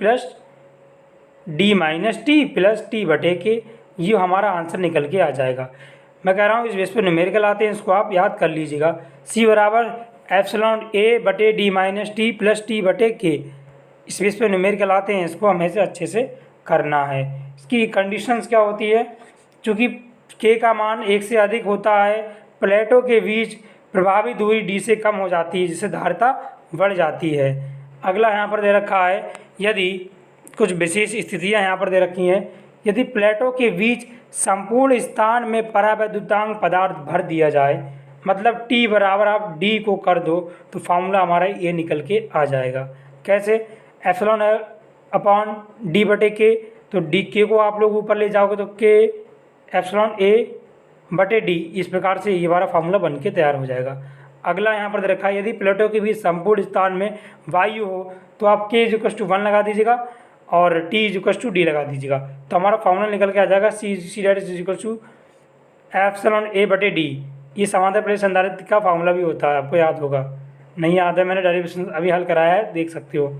plus T बटे के। ये हमारा आंसर निकल के आ जाएगा। मैं कह रहा हूँ इस बेस पर न्यूमेरिकल आते हैं, इसको आप याद कर लीजिएगा। c बराबर एप्सिलॉन ए बटे D minus T plus T बटे के, इस बेस पर न्यूमेरिकल आते हैं, इसको हमें से अच्छे से करना है। इसकी कंडीशंस क्या होती है, चूँकि के का मान 1 से अधिक होता है, प्लेटों के बीच प्रभावी दूरी डी से कम हो जाती है, जिससे धारिता बढ़ जाती है। अगला यहाँ पर दे रखा है, यदि कुछ विशेष स्थितियाँ यहाँ पर दे रखी हैं, यदि प्लेटों के बीच संपूर्ण स्थान में परावैद्युतांक पदार्थ भर दिया जाए, मतलब टी बराबर आप डी को कर दो तो फार्मूला हमारा ये निकल के आ जाएगा। कैसे? एप्सिलॉन अपॉन डी बटे के, तो डी के को आप लोग ऊपर ले जाओगे तो के एप्सिलॉन ए बटे डी, इस प्रकार से ये हमारा फार्मूला बन के तैयार हो जाएगा। अगला यहाँ पर दे रखा है, यदि प्लेटों के बीच संपूर्ण स्थान में वायु हो तो आप के इक्वल टू 1 लगा दीजिएगा और टी इक्वल टू डी लगा दीजिएगा, तो हमारा फार्मूला निकल के आ जाएगा C that is equal to epsilon A बटे डी। ये समांतर प्लेट संधारित्र का फार्मूला भी होता है, आपको याद होगा, नहीं याद है मैंने डेरिवेशन अभी हल कराया है, देख सकते हो।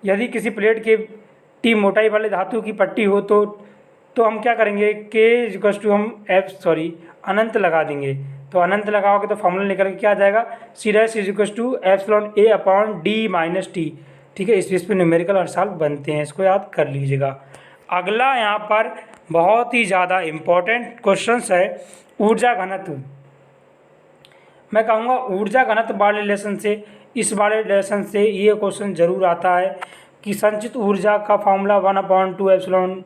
यदि किसी प्लेट के टी मोटाई वाले धातु की पट्टी हो तो हम क्या करेंगे, के इक्वल टू हम अनंत लगा देंगे, तो अनंत लगाओगे तो फार्मूला निकल के क्या आ जाएगा, C dash is equal to epsilon A upon D minus T. ठीक है, इस पे न्यूमेरिकल हर साल बनते हैं, इसको याद कर लीजिएगा। अगला यहाँ पर बहुत ही ज़्यादा इम्पोर्टेंट क्वेश्चंस है, ऊर्जा घनत्व। मैं कहूँगा ऊर्जा घनत्व वाले लेसन से, इस वाले लेसन से ये क्वेश्चन जरूर आता है कि संचित ऊर्जा का फार्मूला 1/2 एप्सिलॉन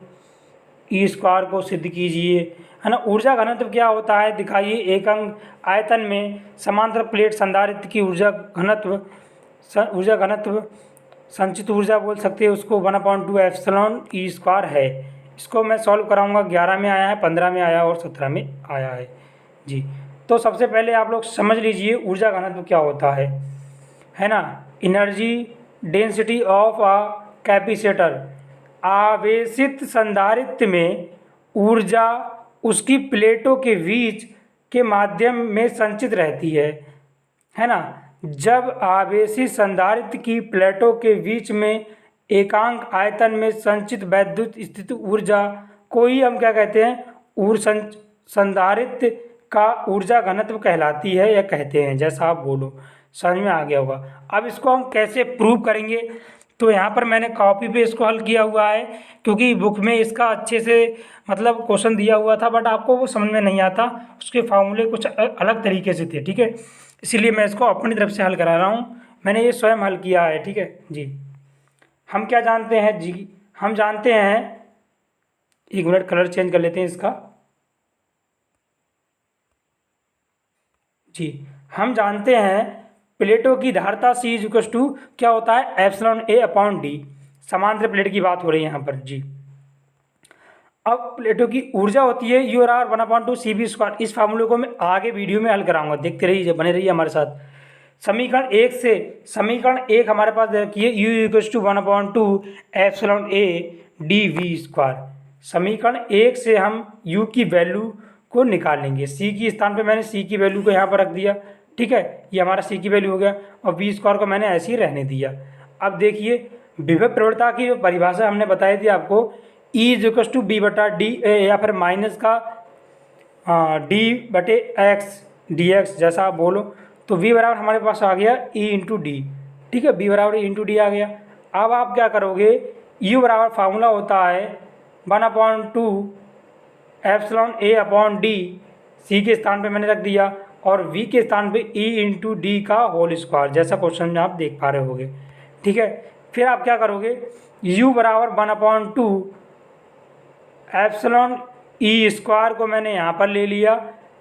ई स्क्वायर को सिद्ध कीजिए, है ना। ऊर्जा घनत्व क्या होता है दिखाइए। एक अंक आयतन में समांतर प्लेट संधारित्र की ऊर्जा घनत्व संचित ऊर्जा बोल सकते हैं उसको 1/2 एप्सिलॉन ई स्क्वायर है। इसको मैं सॉल्व कराऊंगा, 11 में आया है, 15 में आया और 17 में आया है जी। तो सबसे पहले आप लोग समझ लीजिए ऊर्जा घनत्व क्या होता है ना। Energy density of a capacitor, आवेशित संधारित्र में ऊर्जा उसकी प्लेटों के बीच के माध्यम में संचित रहती है ना। जब आवेशित संधारित्र की प्लेटों के बीच में एकांक आयतन में संचित वैद्युत स्थित ऊर्जा को ही हम क्या कहते हैं, संधारित्र का ऊर्जा घनत्व कहलाती है या कहते हैं, जैसा आप बोलो, समझ में आ गया होगा। अब इसको हम कैसे प्रूव करेंगे, तो यहाँ पर मैंने कॉपी पे इसको हल किया हुआ है, क्योंकि बुक में इसका अच्छे से मतलब क्वेश्चन दिया हुआ था, बट आपको वो समझ में नहीं आता, उसके फार्मूले कुछ अलग तरीके से थे। ठीक है, इसीलिए मैं इसको अपनी तरफ से हल करा रहा हूँ, मैंने ये स्वयं हल किया है। ठीक है जी। हम क्या जानते हैं जी, हम जानते हैं, एक मिनट कलर चेंज कर लेते हैं इसका जी। हम जानते हैं प्लेटों की धारता C इक्वल टू क्या होता है, एप्सिलॉन ए अपॉन डी। समांतर प्लेट की बात हो रही है यहाँ पर जी। अब प्लेटों की ऊर्जा होती है U बराबर 1/2 CV स्क्वायर। इस फार्मूले को मैं आगे वीडियो में हल कराऊंगा, देखते रहिए, बने रहिए हमारे साथ। समीकरण 1 हमारे पास दे रखी है U equal to 1/2 epsilon A D V square. समीकरण 1 से हम U की वैल्यू को निकालेंगे। C की स्थान पे मैंने C की वैल्यू को यहाँ पर रख दिया। ठीक है, ये हमारा C की वैल्यू हो गया, और V स्क्वायर को मैंने ऐसे ही रहने दिया। अब देखिए विभव प्रवणता की जो परिभाषा हमने बताई थी आपको, E इक्वल टू बी बटा डी, या फिर माइनस का डी बटे एक्स डी एक्स, जैसा आप बोलो। तो V बराबर हमारे पास आ गया E इंटू डी। ठीक है, B बराबर इंटू डी आ गया। अब आप क्या करोगे, U बराबर फार्मूला होता है 1/2 epsilon A upon D. C के स्थान पे मैंने रख दिया, और V के स्थान पे E इंटू डी का होल स्क्वायर, जैसा क्वेश्चन में आप देख पा रहे होगे। ठीक है, फिर आप क्या करोगे, U बराबर 1/2 एप्सिलॉन ई स्क्वायर को मैंने यहाँ पर ले लिया,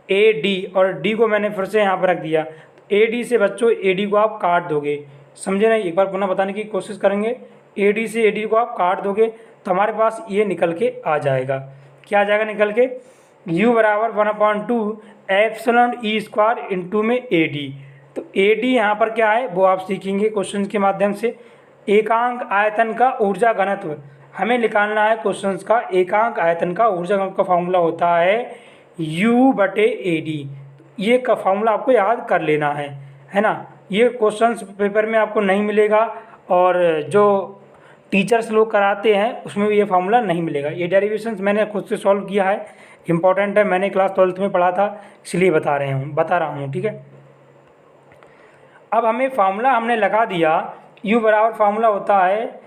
ए डी, और डी को मैंने फिर से यहाँ पर रख दिया। ए डी से बच्चों ए डी को आप काट दोगे, समझे ना, एक बार पुनः बताने की कोशिश करेंगे। ए डी से ए डी को आप काट दोगे तो हमारे पास ये निकल के आ जाएगा, क्या आ जाएगा निकल के, U बराबर 1/2 एप्सिलॉन ई स्क्वायर इंटू में ए डी। तो ए डी यहाँ पर क्या है वो आप सीखेंगे क्वेश्चन के माध्यम से। एकांक आयतन का ऊर्जा घनत्व हमें निकालना है, क्वेश्चंस का एकांक आयतन का ऊर्जा घनत्व का फॉर्मूला होता है U बटे ए डी। ये का फॉर्मूला आपको याद कर लेना है ना। ये क्वेश्चंस पेपर में आपको नहीं मिलेगा, और जो टीचर्स लोग कराते हैं उसमें भी ये फार्मूला नहीं मिलेगा। ये डेरिवेशंस मैंने खुद से सॉल्व किया है, इंपॉर्टेंट है, मैंने क्लास 12th में पढ़ा था, इसलिए बता रहा हूँ। ठीक है, अब हमें फार्मूला हमने लगा दिया, U बराबर फार्मूला होता है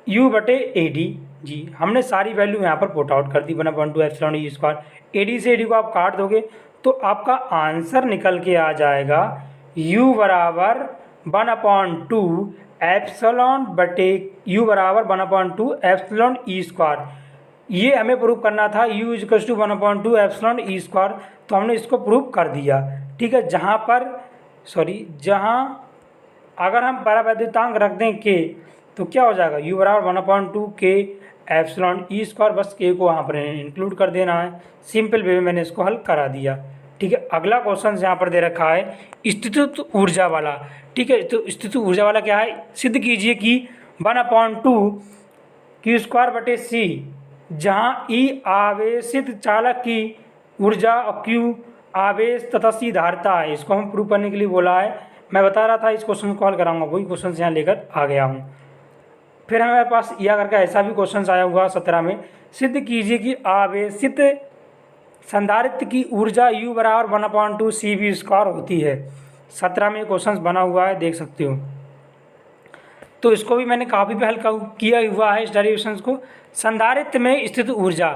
U बटे ए डी जी। हमने सारी वैल्यू यहाँ पर पुट आउट कर दी, 1/2 epsilon E square. A D से ए डी को आप काट दोगे तो आपका आंसर निकल के आ जाएगा U बराबर 1/2 एप्सिलॉन बटे u बराबर 1/2 एप्सिलॉन ई स्क्वायर। ये हमें प्रूव करना था, u equals to 1/2 epsilon E square, तो हमने इसको प्रूव कर दिया। ठीक है, जहाँ अगर हम परावैद्युतांक रख दें k तो क्या हो जाएगा, u बराबर 1/2 k एप्सिलॉन ई स्क्वायर, बस k को वहाँ पर इंक्लूड कर देना है। सिंपल वे में मैंने इसको हल करा दिया। ठीक है, अगला क्वेश्चन यहाँ पर दे रखा है स्थितिज ऊर्जा वाला। ठीक है, तो स्थितिज ऊर्जा वाला क्या है, सिद्ध कीजिए कि 1/2 क्यू स्क्वायर बटे सी, जहाँ ई आवेशित चालक की ऊर्जा और क्यू आवेश तथा सी धारिता है, इसको हम प्रूव करने के लिए बोला है। मैं बता रहा था इस क्वेश्चन को हल कराऊंगा, वही क्वेश्चन यहाँ लेकर आ गया हूँ। फिर हमारे पास यह करके ऐसा भी क्वेश्चन आया हुआ 17 में, सिद्ध कीजिए कि आवेशित संधारित्र की ऊर्जा U बराबर 1/2 CV स्क्वायर होती है। 17 में क्वेश्चन बना हुआ है, देख सकते हो। तो इसको भी मैंने काफ़ी पे हल किया हुआ है इस डेरिवेशंस को। संधारित्र में स्थित ऊर्जा,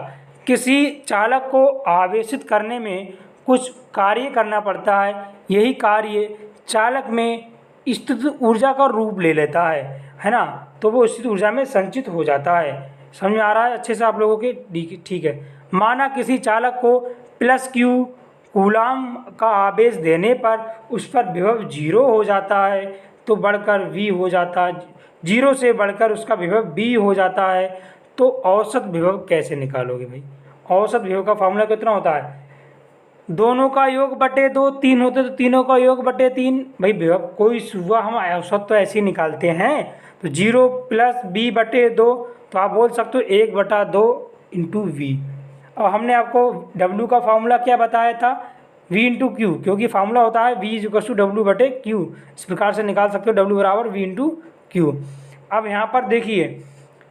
किसी चालक को आवेशित करने में कुछ कार्य करना पड़ता है, यही कार्य चालक में स्थित ऊर्जा का रूप ले लेता है ना, तो वो स्थित ऊर्जा में संचित हो जाता है। समझ में आ रहा है अच्छे से आप लोगों के? ठीक है, माना किसी चालक को प्लस Q कूलाम का आवेश देने पर उस पर विभव 0 हो जाता है, तो बढ़कर V हो जाता है, 0 से बढ़कर उसका विभव V हो जाता है। तो औसत विभव कैसे निकालोगे भाई? औसत विभव का फॉर्मूला कितना होता है, दोनों का योग बटे 2, 3 होते तो तीनों का योग बटे 3। भाई विभव कोई सुबह हम औसत तो ऐसे ही निकालते हैं, तो 0 + B बटे 2, तो आप बोल सकते हो 1/2 इंटू V। और हमने आपको W का फार्मूला क्या बताया था, V इंटू क्यू, क्योंकि फार्मूला होता है V = W बटे Q। इस प्रकार से निकाल सकते हो W बराबर V इंटू क्यू। अब यहाँ पर देखिए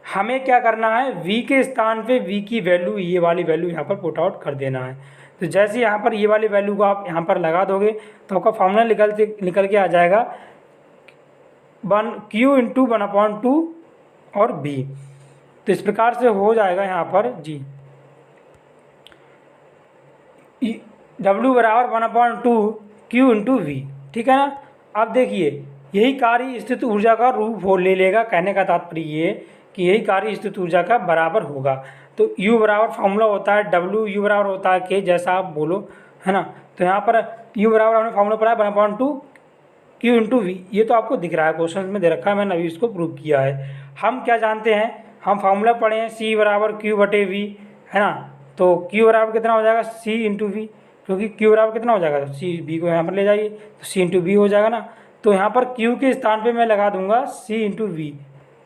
हमें क्या करना है, V के स्थान पे V की वैल्यू, ये वाली वैल्यू यहाँ पर पुट आउट कर देना है। तो जैसे यहाँ पर ये वाली वैल्यू को आप यहाँ पर लगा दोगे तो आपका फार्मूला निकल के आ जाएगा Q इंटू 1/2 और B। तो इस प्रकार से हो जाएगा यहाँ पर जी, W बराबर 1/2 Q इंटू V। ठीक है ना। अब देखिए यही कार्य स्थित ऊर्जा का रूप हो ले लेगा, कहने का तात्पर्य ये कि यही कार्य स्थित ऊर्जा का बराबर होगा। तो U बराबर फार्मूला होता है W, U बराबर होता है K, जैसा आप बोलो, है ना। तो यहाँ पर U बराबर हमने फार्मूला पढ़ा है 1/2 Q इंटू V, ये तो आपको दिख रहा है, क्वेश्चन में दे रखा है, मैंने अभी इसको प्रूव किया है। हम क्या जानते हैं, हम फार्मूला पढ़े हैं C बराबर Q बटे V, है ना। तो Q बराबर कितना हो जाएगा, C इंटू V, क्योंकि Q बराबर कितना हो जाएगा, C, B को यहाँ पर ले जाइए तो C इंटू V हो जाएगा ना। तो यहाँ पर Q के स्थान पे मैं लगा दूंगा C इंटू V।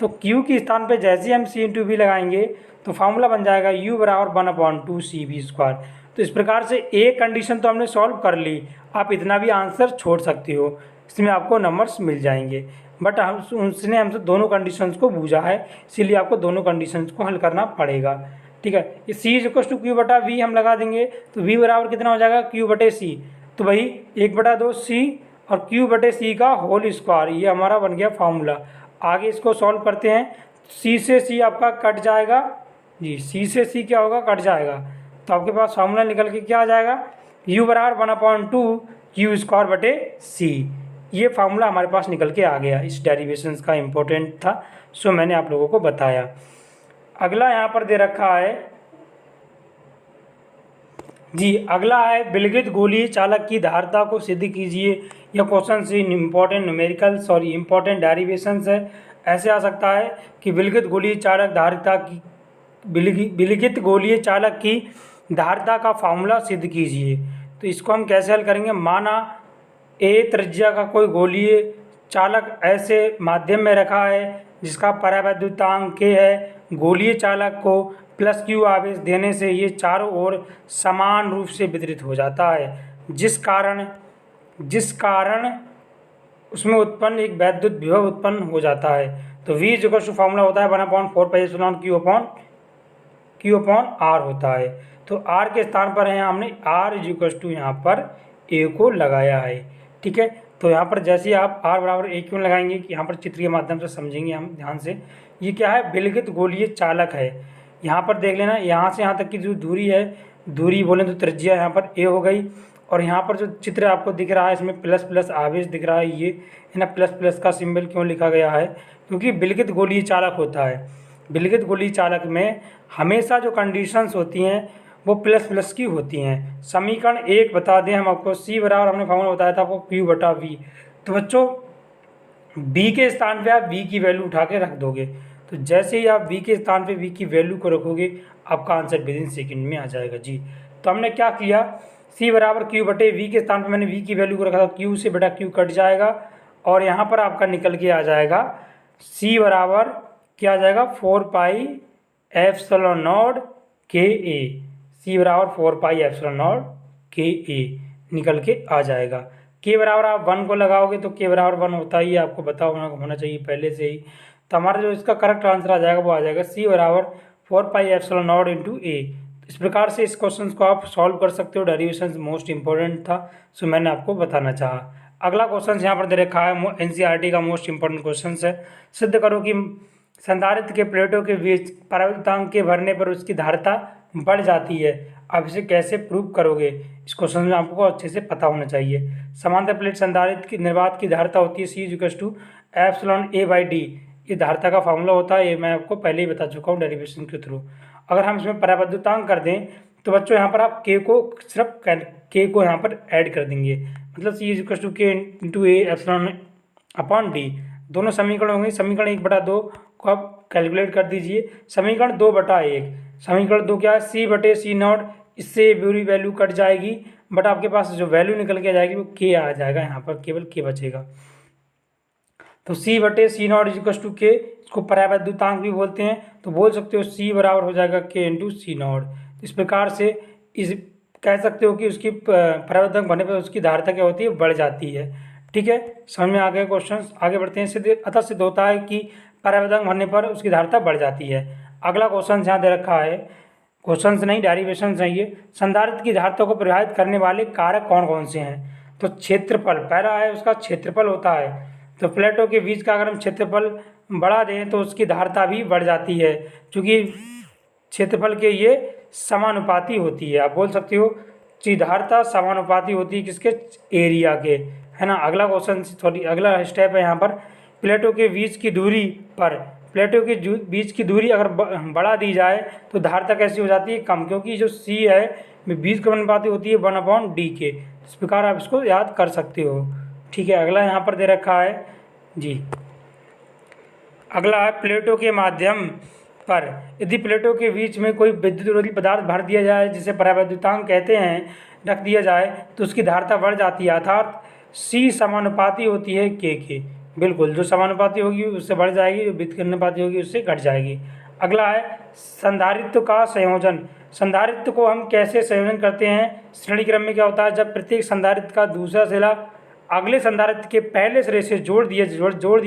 तो Q के स्थान पे जैसे ही हम C इंटू V लगाएंगे तो फार्मूला बन जाएगा U बराबर 1/2 CV स्क्वायर। तो इस प्रकार से एक कंडीशन तो हमने सॉल्व कर ली, आप इतना भी आंसर छोड़ सकते हो, इसमें आपको नंबर्स मिल जाएंगे। बट उसने हमसे दोनों कंडीशंस को पूछा है, इसीलिए आपको दोनों कंडीशंस को हल करना पड़ेगा। ठीक है, ये C = Q बटा V हम लगा देंगे तो V बराबर कितना हो जाएगा, Q बटे C। तो भाई 1/2 C और Q बटे C का होल स्क्वायर, ये हमारा बन गया फार्मूला। आगे इसको सॉल्व करते हैं, C से C आपका कट जाएगा जी, C से C क्या होगा, कट जाएगा। तो आपके पास फार्मूला निकल के क्या आ जाएगा, U बराबर 1/2 Q स्क्वायर बटे C। ये फार्मूला हमारे पास निकल के आ गया, इस डेरिवेशंस का इम्पोर्टेंट था, सो मैंने आप लोगों को बताया। अगला यहाँ पर दे रखा है जी, अगला है विलगित गोलीय चालक की धारिता को सिद्ध कीजिए। यह क्वेश्चन से इम्पोर्टेंट डेरिवेशंस है। ऐसे आ सकता है कि विलगित गोलीय चालक धारिता की विलगित गोलीय चालक की धारिता का फार्मूला सिद्ध कीजिए। तो इसको हम कैसे हल करेंगे, माना A त्रिज्या का कोई गोलीय चालक ऐसे माध्यम में रखा है जिसका परावैद्युतांक K है। गोलीय चालक को +Q आवेश देने से ये चारों ओर समान रूप से वितरित हो जाता है, जिस कारण उसमें उत्पन्न एक वैद्युत विभव उत्पन्न हो जाता है। तो V = फार्मूला होता है 1/4 पाई Q अपॉन R होता है। तो R के स्थान पर है हमने R यहाँ पर A को लगाया है। ठीक है, तो यहाँ पर जैसे ही आप R बराबर A क्यों लगाएंगे कि यहाँ पर चित्र के माध्यम से समझेंगे हम ध्यान से। ये क्या है, विलगित गोलीय चालक है। यहाँ पर देख लेना, यहाँ से यहाँ तक की जो दूरी है, दूरी बोले तो त्रिज्या यहाँ पर A हो गई, और यहाँ पर जो चित्र आपको दिख रहा है इसमें प्लस प्लस आवेश दिख रहा है, ये है ना। प्लस प्लस का सिंबल क्यों लिखा गया है? क्योंकि विलगित गोलीय चालक होता है। विलगित गोलीय चालक में हमेशा जो कंडीशंस होती हैं वो प्लस प्लस की होती हैं। समीकरण 1 बता दें हम आपको, C बराबर हमने फॉर्मूला बताया था आपको Q बटा V। तो बच्चों B के स्थान पे आप V की वैल्यू उठा के रख दोगे, तो जैसे ही आप V के स्थान पे V की वैल्यू को रखोगे आपका आंसर विदिन सेकंड में आ जाएगा जी। तो हमने क्या किया, C बराबर Q बटे V के स्थान पे मैंने V की वैल्यू को रखा था, Q से बटा Q कट जाएगा और यहाँ पर आपका निकल के आ जाएगा C बराबर क्या आ जाएगा 4 pi epsilon not KA। C बराबर 4 पाई एप्सिलॉन नॉट KA निकल के आ जाएगा। K बराबर आप 1 को लगाओगे तो K बराबर 1 होता ही है, आपको पता होना चाहिए पहले से ही। तो हमारा जो इसका करेक्ट आंसर आ जाएगा वो आ जाएगा C बराबर 4 pi epsilon naught into A। इस प्रकार से इस क्वेश्चन को आप सॉल्व कर सकते हो। डेरिवेशन मोस्ट इंपॉर्टेंट था, सो मैंने आपको बताना चाहा। अगला क्वेश्चन यहाँ पर दे रखा है, NCERT का मोस्ट इंपॉर्टेंट क्वेश्चन है। सिद्ध करो कि संधारित्र के प्लेटों के बीच परावर्तनांक के भरने पर उसकी धारिता बढ़ जाती है। आप इसे कैसे प्रूव करोगे? इस क्वेश्चन में आपको अच्छे से पता होना चाहिए। समांतर प्लेट संधारित्र की निर्वात की धारिता होती है C एप्सिलॉन A/D। ये धारिता का फॉर्मूला होता है, ये मैं आपको पहले ही बता चुका हूँ डेरिवेशन के थ्रू। अगर हम इसमें परावर्तनांक कर दें तो बच्चों यहाँ पर आप K को सिर्फ K को यहाँ पर ऐड कर देंगे, मतलब C K into A epsilon upon D। दोनों समीकरण होंगे। समीकरण 1/2 को आप कैलकुलेट कर दीजिए। समीकरण 2/1, समीकरण 2 क्या है C बटे C नॉट, इससे पूरी वैल्यू कट जाएगी बट आपके पास जो वैल्यू निकल के आ जाएगी वो K आ जाएगा, यहाँ पर केवल K बचेगा। तो C बटे C naught equals to K, इसको परावर्तनांक भी बोलते हैं, तो बोल सकते हो C बराबर हो जाएगा K इंटू C नॉट। इस प्रकार से इस कह सकते हो कि उसकी परावर्तनांक बनने पर उसकी धारिता क्या होती है, बढ़ जाती है। ठीक है, समझ में आ गए क्वेश्चन। आगे बढ़ते हैं। अतः सिद्ध होता है कि परावर्तनांक बनने पर उसकी धारिता बढ़ जाती है। अगला क्वेश्चन यहाँ दे रखा है, क्वेश्चन नहीं डेरिवेशन चाहिए। संधारित्र की धारिता को प्रभावित करने वाले कारक कौन कौन से हैं? तो क्षेत्रफल पहला है, उसका क्षेत्रफल होता है। तो प्लेटों के बीच का अगर हम क्षेत्रफल बढ़ा दें तो उसकी धारिता भी बढ़ जाती है, क्योंकि क्षेत्रफल के ये समानुपाती होती है। आप बोल सकते हो कि धारिता समानुपाती होती है किसके, एरिया के, है ना। अगला क्वेश्चन अगला स्टेप है यहाँ पर, प्लेटों के बीच की दूरी पर, प्लेटों के बीच की दूरी अगर बढ़ा दी जाए तो धारिता कैसी हो जाती है, कम, क्योंकि जो C है बीच के अनुपाती होती है 1/D के। इस प्रकार आप इसको याद कर सकते हो। ठीक है, अगला यहाँ पर दे रखा है जी, अगला है प्लेटों के माध्यम पर यदि प्लेटों के बीच में कोई विद्युत पदार्थ भर दिया जाए जिसे परावर्तनांक कहते हैं, रख दिया जाए तो उसकी धारिता बढ़ जाती है, अर्थात C समानुपाती होती है K के। बिल्कुल, जो समानुपाती होगी उससे बढ़ जाएगी, जो विद्युत अनुपाती होगी उससे घट जाएगी। अगला है संधारित्र का संयोजन। संधारित्र को हम कैसे संयोजन करते हैं? श्रेणी क्रम में क्या होता है, जब प्रत्येक संधारित्र का दूसरा सिरा अगले संधारित्र के पहले सिरे से जोड़ दिया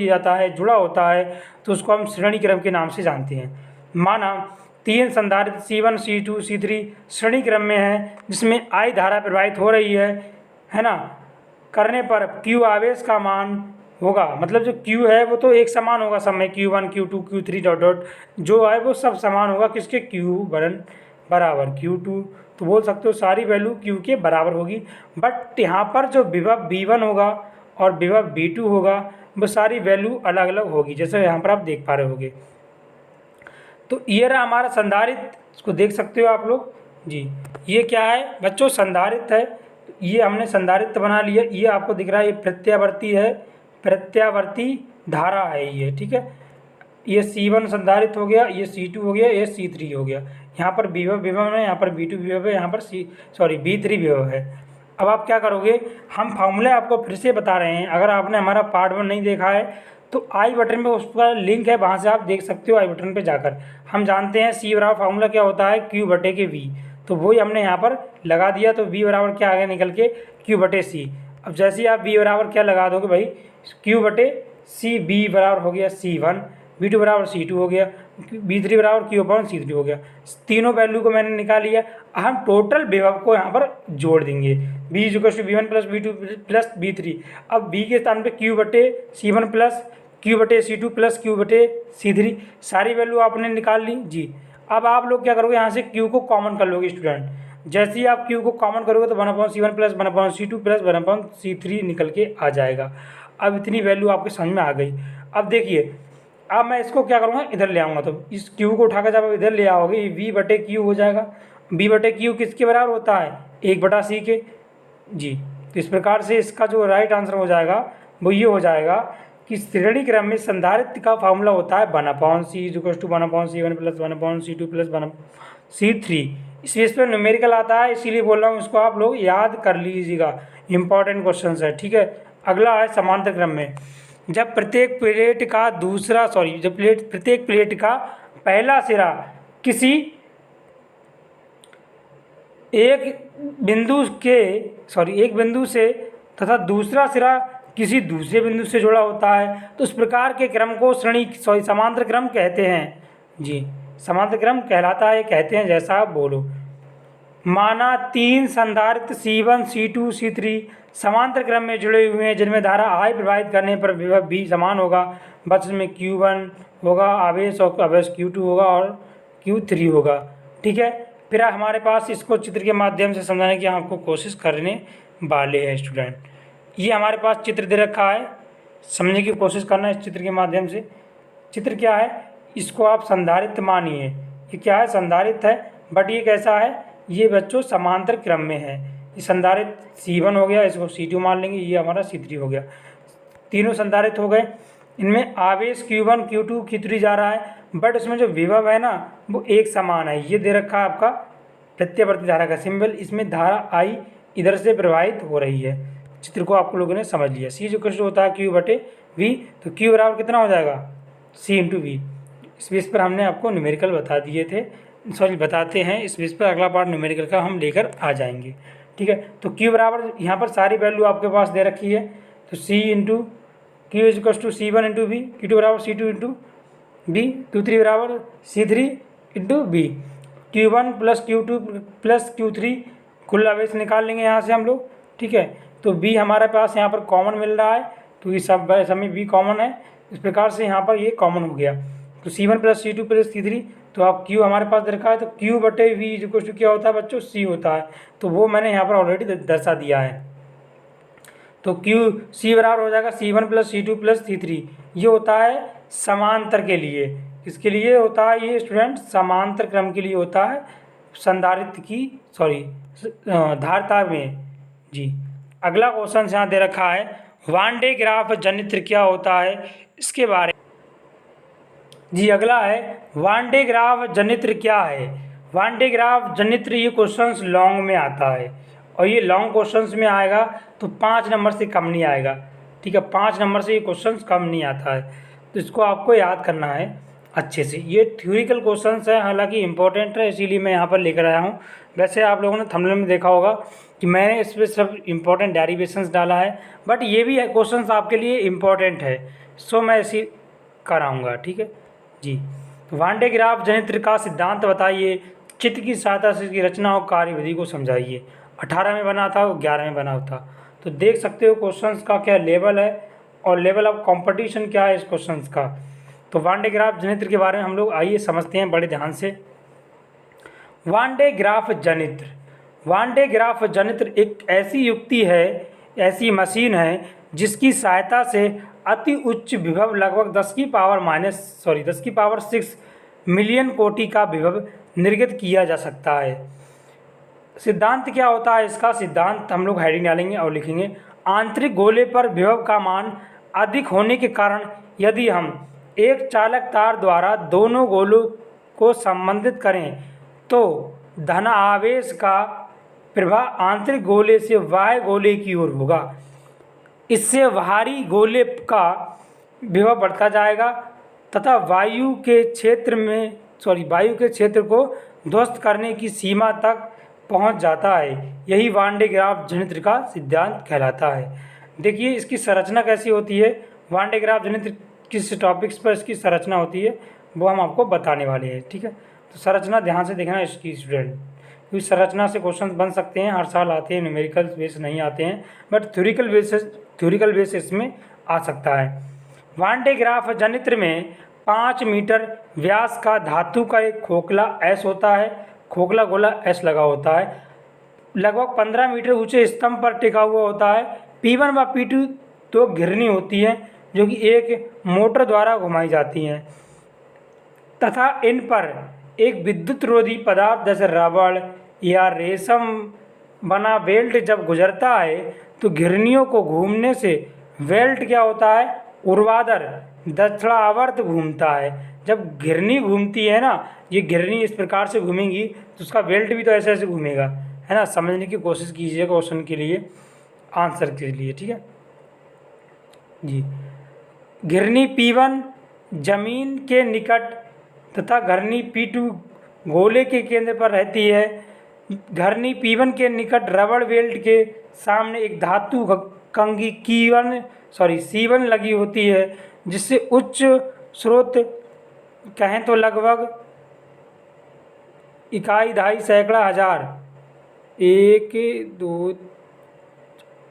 जाता है, जुड़ा होता है, तो उसको हम श्रेणी क्रम के नाम से जानते हैं। माना 3 संधारित्र C1 C2 C3 श्रेणी क्रम में है, जिसमें I धारा प्रवाहित हो रही है ना, करने पर Q आवेश का मान होगा, मतलब जो Q है वो तो एक समान होगा सब में, Q1 Q2 Q3 dot dot जो है वो सब समान होगा किसके, Q1 बराबर Q2। तो बोल सकते हो सारी वैल्यू Q के बराबर होगी, बट यहाँ पर जो विभव V1 होगा और विभव V2 होगा वो सारी वैल्यू अलग अलग होगी, जैसे यहाँ पर आप देख पा रहे होगे। तो ये रहा हमारा संधारित्र, इसको देख सकते हो आप लोग जी। ये क्या है बच्चों, संधारित्र है। ये हमने संधारित्र बना लिया। ये आपको दिख रहा है, ये प्रत्यावर्ती है, प्रत्यावर्ती धारा है ये। ठीक है, ये C1 संधारित्र हो गया, ये C2 हो गया, ये C3 हो गया। यहाँ पर विभव है, यहाँ पर V2 विभव है, यहाँ पर V3 विभव है। अब आप क्या करोगे, हम फॉर्मूले आपको फिर से बता रहे हैं। अगर आपने हमारा पार्ट 1 नहीं देखा है तो आई बटन पे उसका लिंक है, वहाँ से आप देख सकते हो। आई बटन पे जाकर हम जानते हैं C बराबर फॉर्मूला क्या होता है, Q बटे के V, तो वही हमने यहाँ पर लगा दिया। तो V बराबर क्या आ गया निकल के, Q बटे C। अब जैसे ही आप V बराबर क्या लगा दोगे भाई, Q बटे C, B बराबर हो गया C1, V2 बराबर C2 हो गया, V3 बराबर Q अपॉन C3 हो गया। तीनों वैल्यू को मैंने निकाल लिया। हम टोटल विभव को यहाँ पर जोड़ देंगे, V equal to V1 plus V2 plus V3। अब V के स्थान पे Q बटे C1 प्लस Q बटे C2 प्लस Q बटे C3, सारी वैल्यू आपने निकाल ली जी। अब आप लोग क्या करोगे, यहाँ से Q को कॉमन कर लोगे स्टूडेंट। जैसे ही आप Q को कॉमन करोगे तो 1/C1 plus 1/C2 plus 1/C3 निकल के आ जाएगा। अब इतनी वैल्यू आपके समझ में आ गई। अब देखिए, अब मैं इसको क्या करूँगा, इधर ले आऊँगा, तो इस Q को उठाकर जब आप इधर ले आओगे ये V/Q हो जाएगा। V/Q किसके बराबर होता है, 1/C के जी। तो इस प्रकार से इसका जो राइट आंसर हो जाएगा वो ये हो जाएगा कि श्रेणी क्रम में संधारित्र का फॉर्मूला होता है 1/C = 1/C1 plus 1/C2 plus 1/C3। इस पर न्यूमेरिकल आता है, इसीलिए बोल रहा हूँ इसको आप लोग याद कर लीजिएगा, इंपॉर्टेंट क्वेश्चन है, ठीक है। अगला है समांतर क्रम में, जब प्रत्येक प्लेट का पहला सिरा किसी एक बिंदु से तथा दूसरा सिरा किसी दूसरे बिंदु से जुड़ा होता है तो उस प्रकार के क्रम को समांतर क्रम कहते हैं जी। समांतर क्रम कहलाता है, कहते हैं, जैसा आप बोलो। माना 3 संधारित्र C1 C2 C3 समांतर क्रम में जुड़े हुए हैं जिनमें धारा I प्रवाहित करने पर विभव भी समान होगा। बस में Q1 होगा आवेश और आवेश Q2 होगा और Q3 होगा, ठीक है। फिर हमारे पास इसको चित्र के माध्यम से समझाने की आपको कोशिश करने वाले हैं स्टूडेंट। ये हमारे पास चित्र दे रखा है, समझने की कोशिश करना इस चित्र के माध्यम से। चित्र क्या है, इसको आप संधारित्र मानिए, ये क्या है, संधारित्र है, बट ये कैसा है, ये बच्चों समांतर क्रम में है। ये संधारित्र C1 हो गया, इसको C2 मान लेंगे, ये हमारा C3 हो गया। तीनों संधारित्र हो गए, इनमें आवेश Q1 Q2 Q3 जा रहा है, बट इसमें जो विभव है ना वो एक समान है। ये दे रखा है आपका प्रत्यावर्ती धारा का सिंबल, इसमें धारा I इधर से प्रवाहित हो रही है। चित्र को आप लोगों ने समझ लिया। C जो क्वेश्चन होता है Q/V, तो Q बराबर कितना हो जाएगा, C × V। इस बेस पर हमने आपको न्यूमेरिकल बता दिए थे, बताते हैं इस बेस पर, अगला पार्ट न्यूमेरिकल का हम लेकर आ जाएंगे, ठीक है। तो Q बराबर यहाँ पर सारी वैल्यू आपके पास दे रखी है, तो C × Q = C1 × V, Q2 बराबर C2 × B, Q3 बराबर C3 × B, Q1 plus Q2 plus Q3 कुल आवेश निकाल लेंगे यहाँ से हम लोग, ठीक है। तो B हमारे पास यहाँ पर कॉमन मिल रहा है, तो ये सब में B कॉमन है, इस प्रकार से यहाँ पर ये कॉमन हो गया। तो C1 plus C2 plus C3, तो आप Q हमारे पास रखा है, तो Q/V = क्या होता है बच्चों, C होता है, तो वो मैंने यहाँ पर ऑलरेडी दर्शा दिया है। तो C बराबर हो जाएगा C1 plus C2 plus C3, ये होता है समांतर के लिए। किसके लिए होता है ये स्टूडेंट, समांतर क्रम के लिए होता है, संधारित्र की धारिता में जी। अगला क्वेश्चन यहाँ दे रखा है, वान डे ग्राफ जनित्र क्या होता है, इसके बारे जी। अगला है वान डे ग्राफ जनित्र क्या है। वान डे ग्राफ जनित्र ये क्वेश्चंस लॉन्ग में आता है, और ये लॉन्ग क्वेश्चंस में आएगा तो 5 नंबर से कम नहीं आएगा, ठीक है। 5 नंबर से ये क्वेश्चंस कम नहीं आता है, तो इसको आपको याद करना है अच्छे से। ये थ्योरिकल क्वेश्चंस है, हालांकि इंपॉर्टेंट है, इसीलिए मैं यहाँ पर लेकर आया हूँ। वैसे आप लोगों ने थंबनेल में देखा होगा कि मैंने इस पर सब इंपॉर्टेंट डेरिवेशंस डाला है, बट ये भी क्वेश्चंस आपके लिए इम्पोर्टेंट है, सो मैं इसी कराऊँगा, ठीक है जी। तो वान डे ग्राफ जनित्र का सिद्धांत बताइए, चित्र की सहायता से इसकी रचना और कार्यविधि को समझाइए। 18 में बना था, 11 में बना था, तो देख सकते हो क्वेश्चंस का क्या लेवल है और लेवल ऑफ कंपटीशन क्या है इस क्वेश्चंस का। तो वान डे ग्राफ जनित्र के बारे में हम लोग आइए समझते हैं बड़े ध्यान से। वान डे ग्राफ जनित्र, वान डे ग्राफ जनित्र एक ऐसी युक्ति है, ऐसी मशीन है जिसकी सहायता से अति उच्च विभव लगभग 10⁻6 मिलियन कोटि का विभव निर्गत किया जा सकता है। सिद्धांत क्या होता है इसका, सिद्धांत हम लोग हेडिंग डालेंगे और लिखेंगे, आंतरिक गोले पर विभव का मान अधिक होने के कारण यदि हम एक चालक तार द्वारा दोनों गोलों को संबंधित करें तो धन आवेश का प्रवाह आंतरिक गोले से बाह्य गोले की ओर होगा। इससे बाहरी गोले का विभव बढ़ता जाएगा तथा वायु के क्षेत्र को ध्वस्त करने की सीमा तक पहुंच जाता है। यही वान डे ग्राफ जनित्र का सिद्धांत कहलाता है। देखिए इसकी संरचना कैसी होती है, वान डे ग्राफ जनित्र किस टॉपिक्स पर इसकी संरचना होती है वो हम आपको बताने वाले हैं, ठीक है। तो संरचना ध्यान से देखना इसकी स्टूडेंट, क्योंकि संरचना से क्वेश्चन बन सकते हैं, हर साल आते हैं, न्यूमेरिकल बेस नहीं आते हैं, बट थ्योरिकल बेस इसमें आ सकता है। वान डे ग्राफ जनित्र में 5 मीटर व्यास का धातु का एक खोखला S होता है, खोखला गोला S लगा होता है। लगभग 15 मीटर ऊंचे स्तंभ पर टिका हुआ होता है। P1 व P2 तो घिरनी होती हैं जो कि एक मोटर द्वारा घुमाई जाती हैं तथा इन पर एक विद्युत रोधी पदार्थ जैसे रबड़ या रेशम बना बेल्ट जब गुजरता है तो घिरनियों को घूमने से बेल्ट क्या होता है, ऊर्ध्वाधर दक्षिणावर्त घूमता है। जब घिरनी घूमती है ना, ये घिरनी इस प्रकार से घूमेंगी तो उसका बेल्ट भी तो ऐसे ऐसे घूमेगा, है ना। समझने की कोशिश कीजिए क्वेश्चन के लिए, आंसर के लिए, ठीक है जी। घिरनी P1 जमीन के निकट तथा घिरनी P2 गोले के केंद्र पर रहती है। घिरनी P1 के निकट रबड़ बेल्ट के सामने एक धातु कंघी C1 लगी होती है जिससे उच्च स्रोत कहें तो लगभग इकाई दहाई सैकड़ा हजार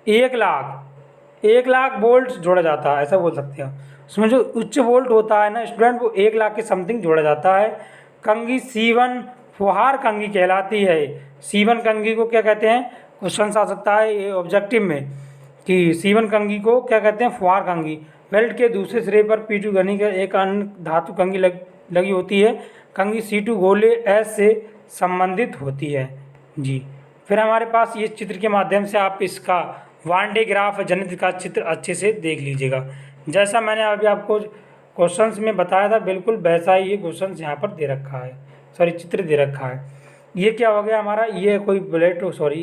1 लाख वोल्ट जोड़ा जाता है, ऐसा बोल सकते हैं। उसमें जो उच्च वोल्ट होता है ना स्टूडेंट, वो 1 लाख के समथिंग जोड़ा जाता है। कंघी C1 फुहार कंघी कहलाती है। C1 कंघी को क्या कहते हैं, क्वेश्चन आ सकता है ये ऑब्जेक्टिव में कि C1 कंघी को क्या कहते हैं, फुहार कंघी। बेल्ट के दूसरे सिरे पर P2 घनी का एक अन्य धातु कंघी लगी होती है। कंघी C2 गोले S से संबंधित होती है जी। फिर हमारे पास ये चित्र के माध्यम से आप इसका वान डे ग्राफ जनित्र का चित्र अच्छे से देख लीजिएगा। जैसा मैंने अभी आपको क्वेश्चंस में बताया था बिल्कुल वैसा ही ये क्वेश्चंस यहाँ पर दे रखा है, सॉरी चित्र दे रखा है। ये क्या हो गया हमारा, ये कोई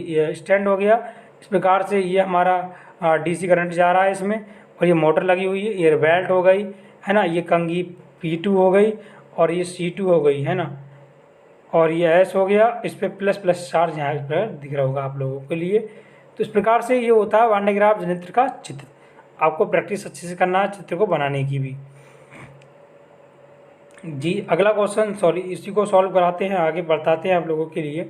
ये स्टैंड हो गया। इस प्रकार से ये हमारा DC करंट जा रहा है इसमें, और ये मोटर लगी हुई है, ये बेल्ट हो गई, है ना। ये कंघी P2 हो गई और ये C2 हो गई, है ना। और ये S हो गया, इस पर प्लस प्लस चार्ज यहाँ पर दिख रहा होगा आप लोगों के लिए। तो इस प्रकार से ये होता है वान डे ग्राफ जनित्र का चित्र। आपको प्रैक्टिस अच्छे से करना है चित्र को बनाने की भी जी। अगला क्वेश्चन इसी को सॉल्व कराते हैं, आगे बढ़ाते हैं आप लोगों के लिए।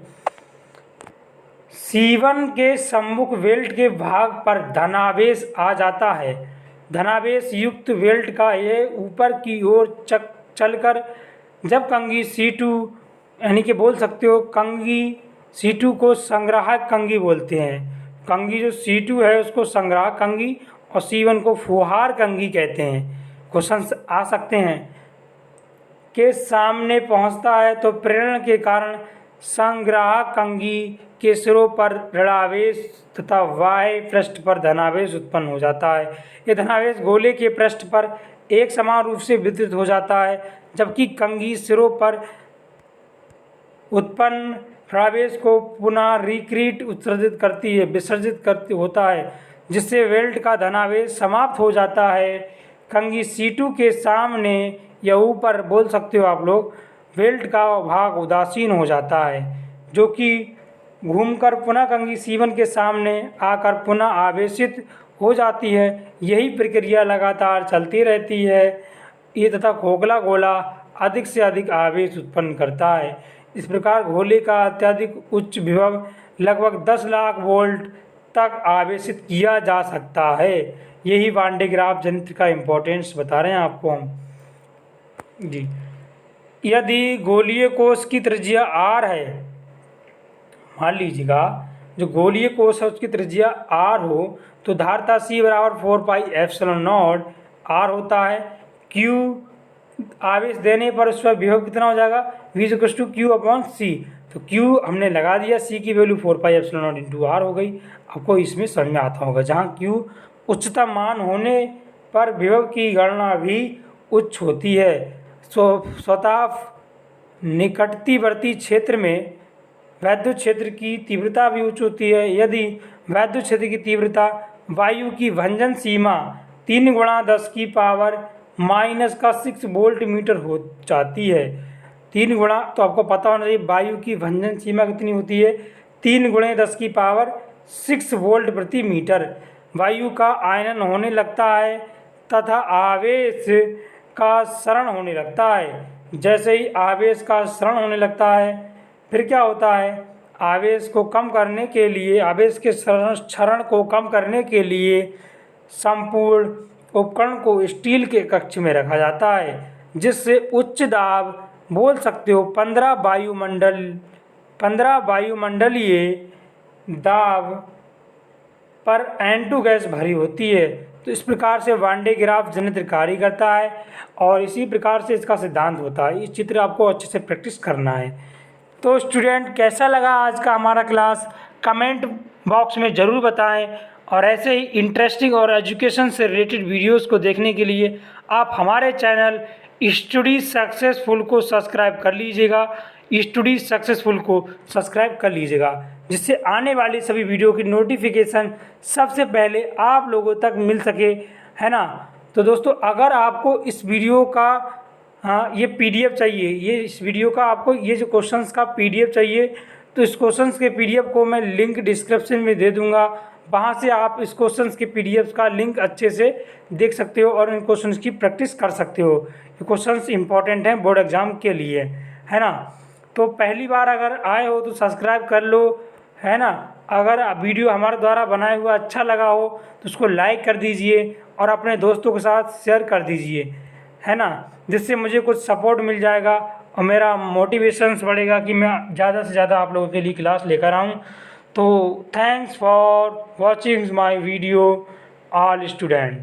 C1 के सम्मुख बेल्ट के भाग पर धनावेश आ जाता है। धनावेश युक्त बेल्ट का ये ऊपर की ओर चलकर जब कंघी C2 यानी कि बोल सकते हो कंघी C2 को संग्राहक कंघी बोलते हैं। कंघी जो C2 है उसको संग्राहक कंघी और C1 को फुहार कंघी कहते हैं। क्वेश्चन आ सकते हैं के सामने पहुंचता है तो प्रेरण के कारण संग्राहक कंघी के सिरों पर ऋणावेश तथा बाह्य पृष्ठ पर धनावेश उत्पन्न हो जाता है। ये धनावेश गोले के पृष्ठ पर एक समान रूप से वितरित हो जाता है, जबकि कंघी सिरों पर उत्पन्न ऋणावेश को पुनः विसर्जित करती होता है, जिससे बेल्ट का धनावेश समाप्त हो जाता है। कंघी C2 के सामने या ऊपर बोल सकते हो आप लोग, बेल्ट का भाग उदासीन हो जाता है, जो कि घूमकर पुनः कंघी C1 के सामने आकर पुनः आवेशित हो जाती है। यही प्रक्रिया लगातार चलती रहती है ये तथा खोखला गोला अधिक से अधिक आवेश उत्पन्न करता है। इस प्रकार गोले का अत्यधिक उच्च विभव लगभग 10 लाख वोल्ट तक आवेशित किया जा सकता है। यही वान डे ग्राफ जनित्र का इम्पोर्टेंस बता रहे हैं आपको हम जी। यदि गोलीय कोश की त्रिज्या R है, मान लीजिएगा जो गोलीय कोश है उसकी त्रिज्या R हो तो धारता C बराबर 4πε0 R होता है। Q आवेश देने पर उस पर विभव कितना हो जाएगा, V=Q/C। तो Q हमने लगा दिया, C की वैल्यू 4πε0 R हो गई। आपको इसमें समझ में आता होगा, जहाँ Q उच्चतम मान होने पर विभव की गणना भी उच्च होती है। स्वतः निकटवर्ती क्षेत्र में वैद्युत क्षेत्र की तीव्रता भी उच्च होती है। यदि वैद्युत क्षेत्र की तीव्रता वायु की भंजन सीमा 3 × 10⁻⁻⁶ वोल्ट मीटर हो जाती है। 3 गुणा, तो आपको पता होना चाहिए वायु की भंजन सीमा कितनी होती है, 3 × 10⁻⁶ वोल्ट प्रति मीटर। वायु का आयनन होने लगता है तथा आवेश का क्षरण होने लगता है। जैसे ही आवेश का क्षरण होने लगता है फिर क्या होता है, आवेश को कम करने के लिए, आवेश के क्षरण को कम करने के लिए संपूर्ण उपकरण को स्टील के कक्ष में रखा जाता है, जिससे उच्च दाब बोल सकते हो 15 वायुमंडलीय दाब पर N2 गैस भरी होती है। तो इस प्रकार से वान डे ग्राफ जनित्र कार्य करता है और इसी प्रकार से इसका सिद्धांत होता है। इस चित्र आपको अच्छे से प्रैक्टिस करना है। तो स्टूडेंट, कैसा लगा आज का हमारा क्लास, कमेंट बॉक्स में ज़रूर बताएं और ऐसे ही इंटरेस्टिंग और एजुकेशन से रिलेटेड वीडियोस को देखने के लिए आप हमारे चैनल स्टडी सक्सेसफुल को सब्सक्राइब कर लीजिएगा। स्टडी सक्सेसफुल को सब्सक्राइब कर लीजिएगा, जिससे आने वाली सभी वीडियो की नोटिफिकेशन सबसे पहले आप लोगों तक मिल सके, है ना। तो दोस्तों, अगर आपको इस वीडियो का ये PDF चाहिए, ये इस वीडियो का आपको ये जो क्वेश्चंस का PDF चाहिए, तो इस क्वेश्चंस के PDF को मैं लिंक डिस्क्रिप्शन में दे दूंगा। वहाँ से आप इस क्वेश्चंस के PDF का लिंक अच्छे से देख सकते हो और इन क्वेश्चंस की प्रैक्टिस कर सकते हो। ये क्वेश्चंस इंपॉर्टेंट हैं बोर्ड एग्जाम के लिए, है ना। तो पहली बार अगर आए हो तो सब्सक्राइब कर लो, है ना। अगर वीडियो हमारे द्वारा बनाया हुआ अच्छा लगा हो तो उसको लाइक कर दीजिए और अपने दोस्तों के साथ शेयर कर दीजिए, है ना, जिससे मुझे कुछ सपोर्ट मिल जाएगा और मेरा मोटिवेशंस बढ़ेगा कि मैं ज़्यादा से ज़्यादा आप लोगों के लिए क्लास लेकर आऊँ। तो thanks for watching my video all student.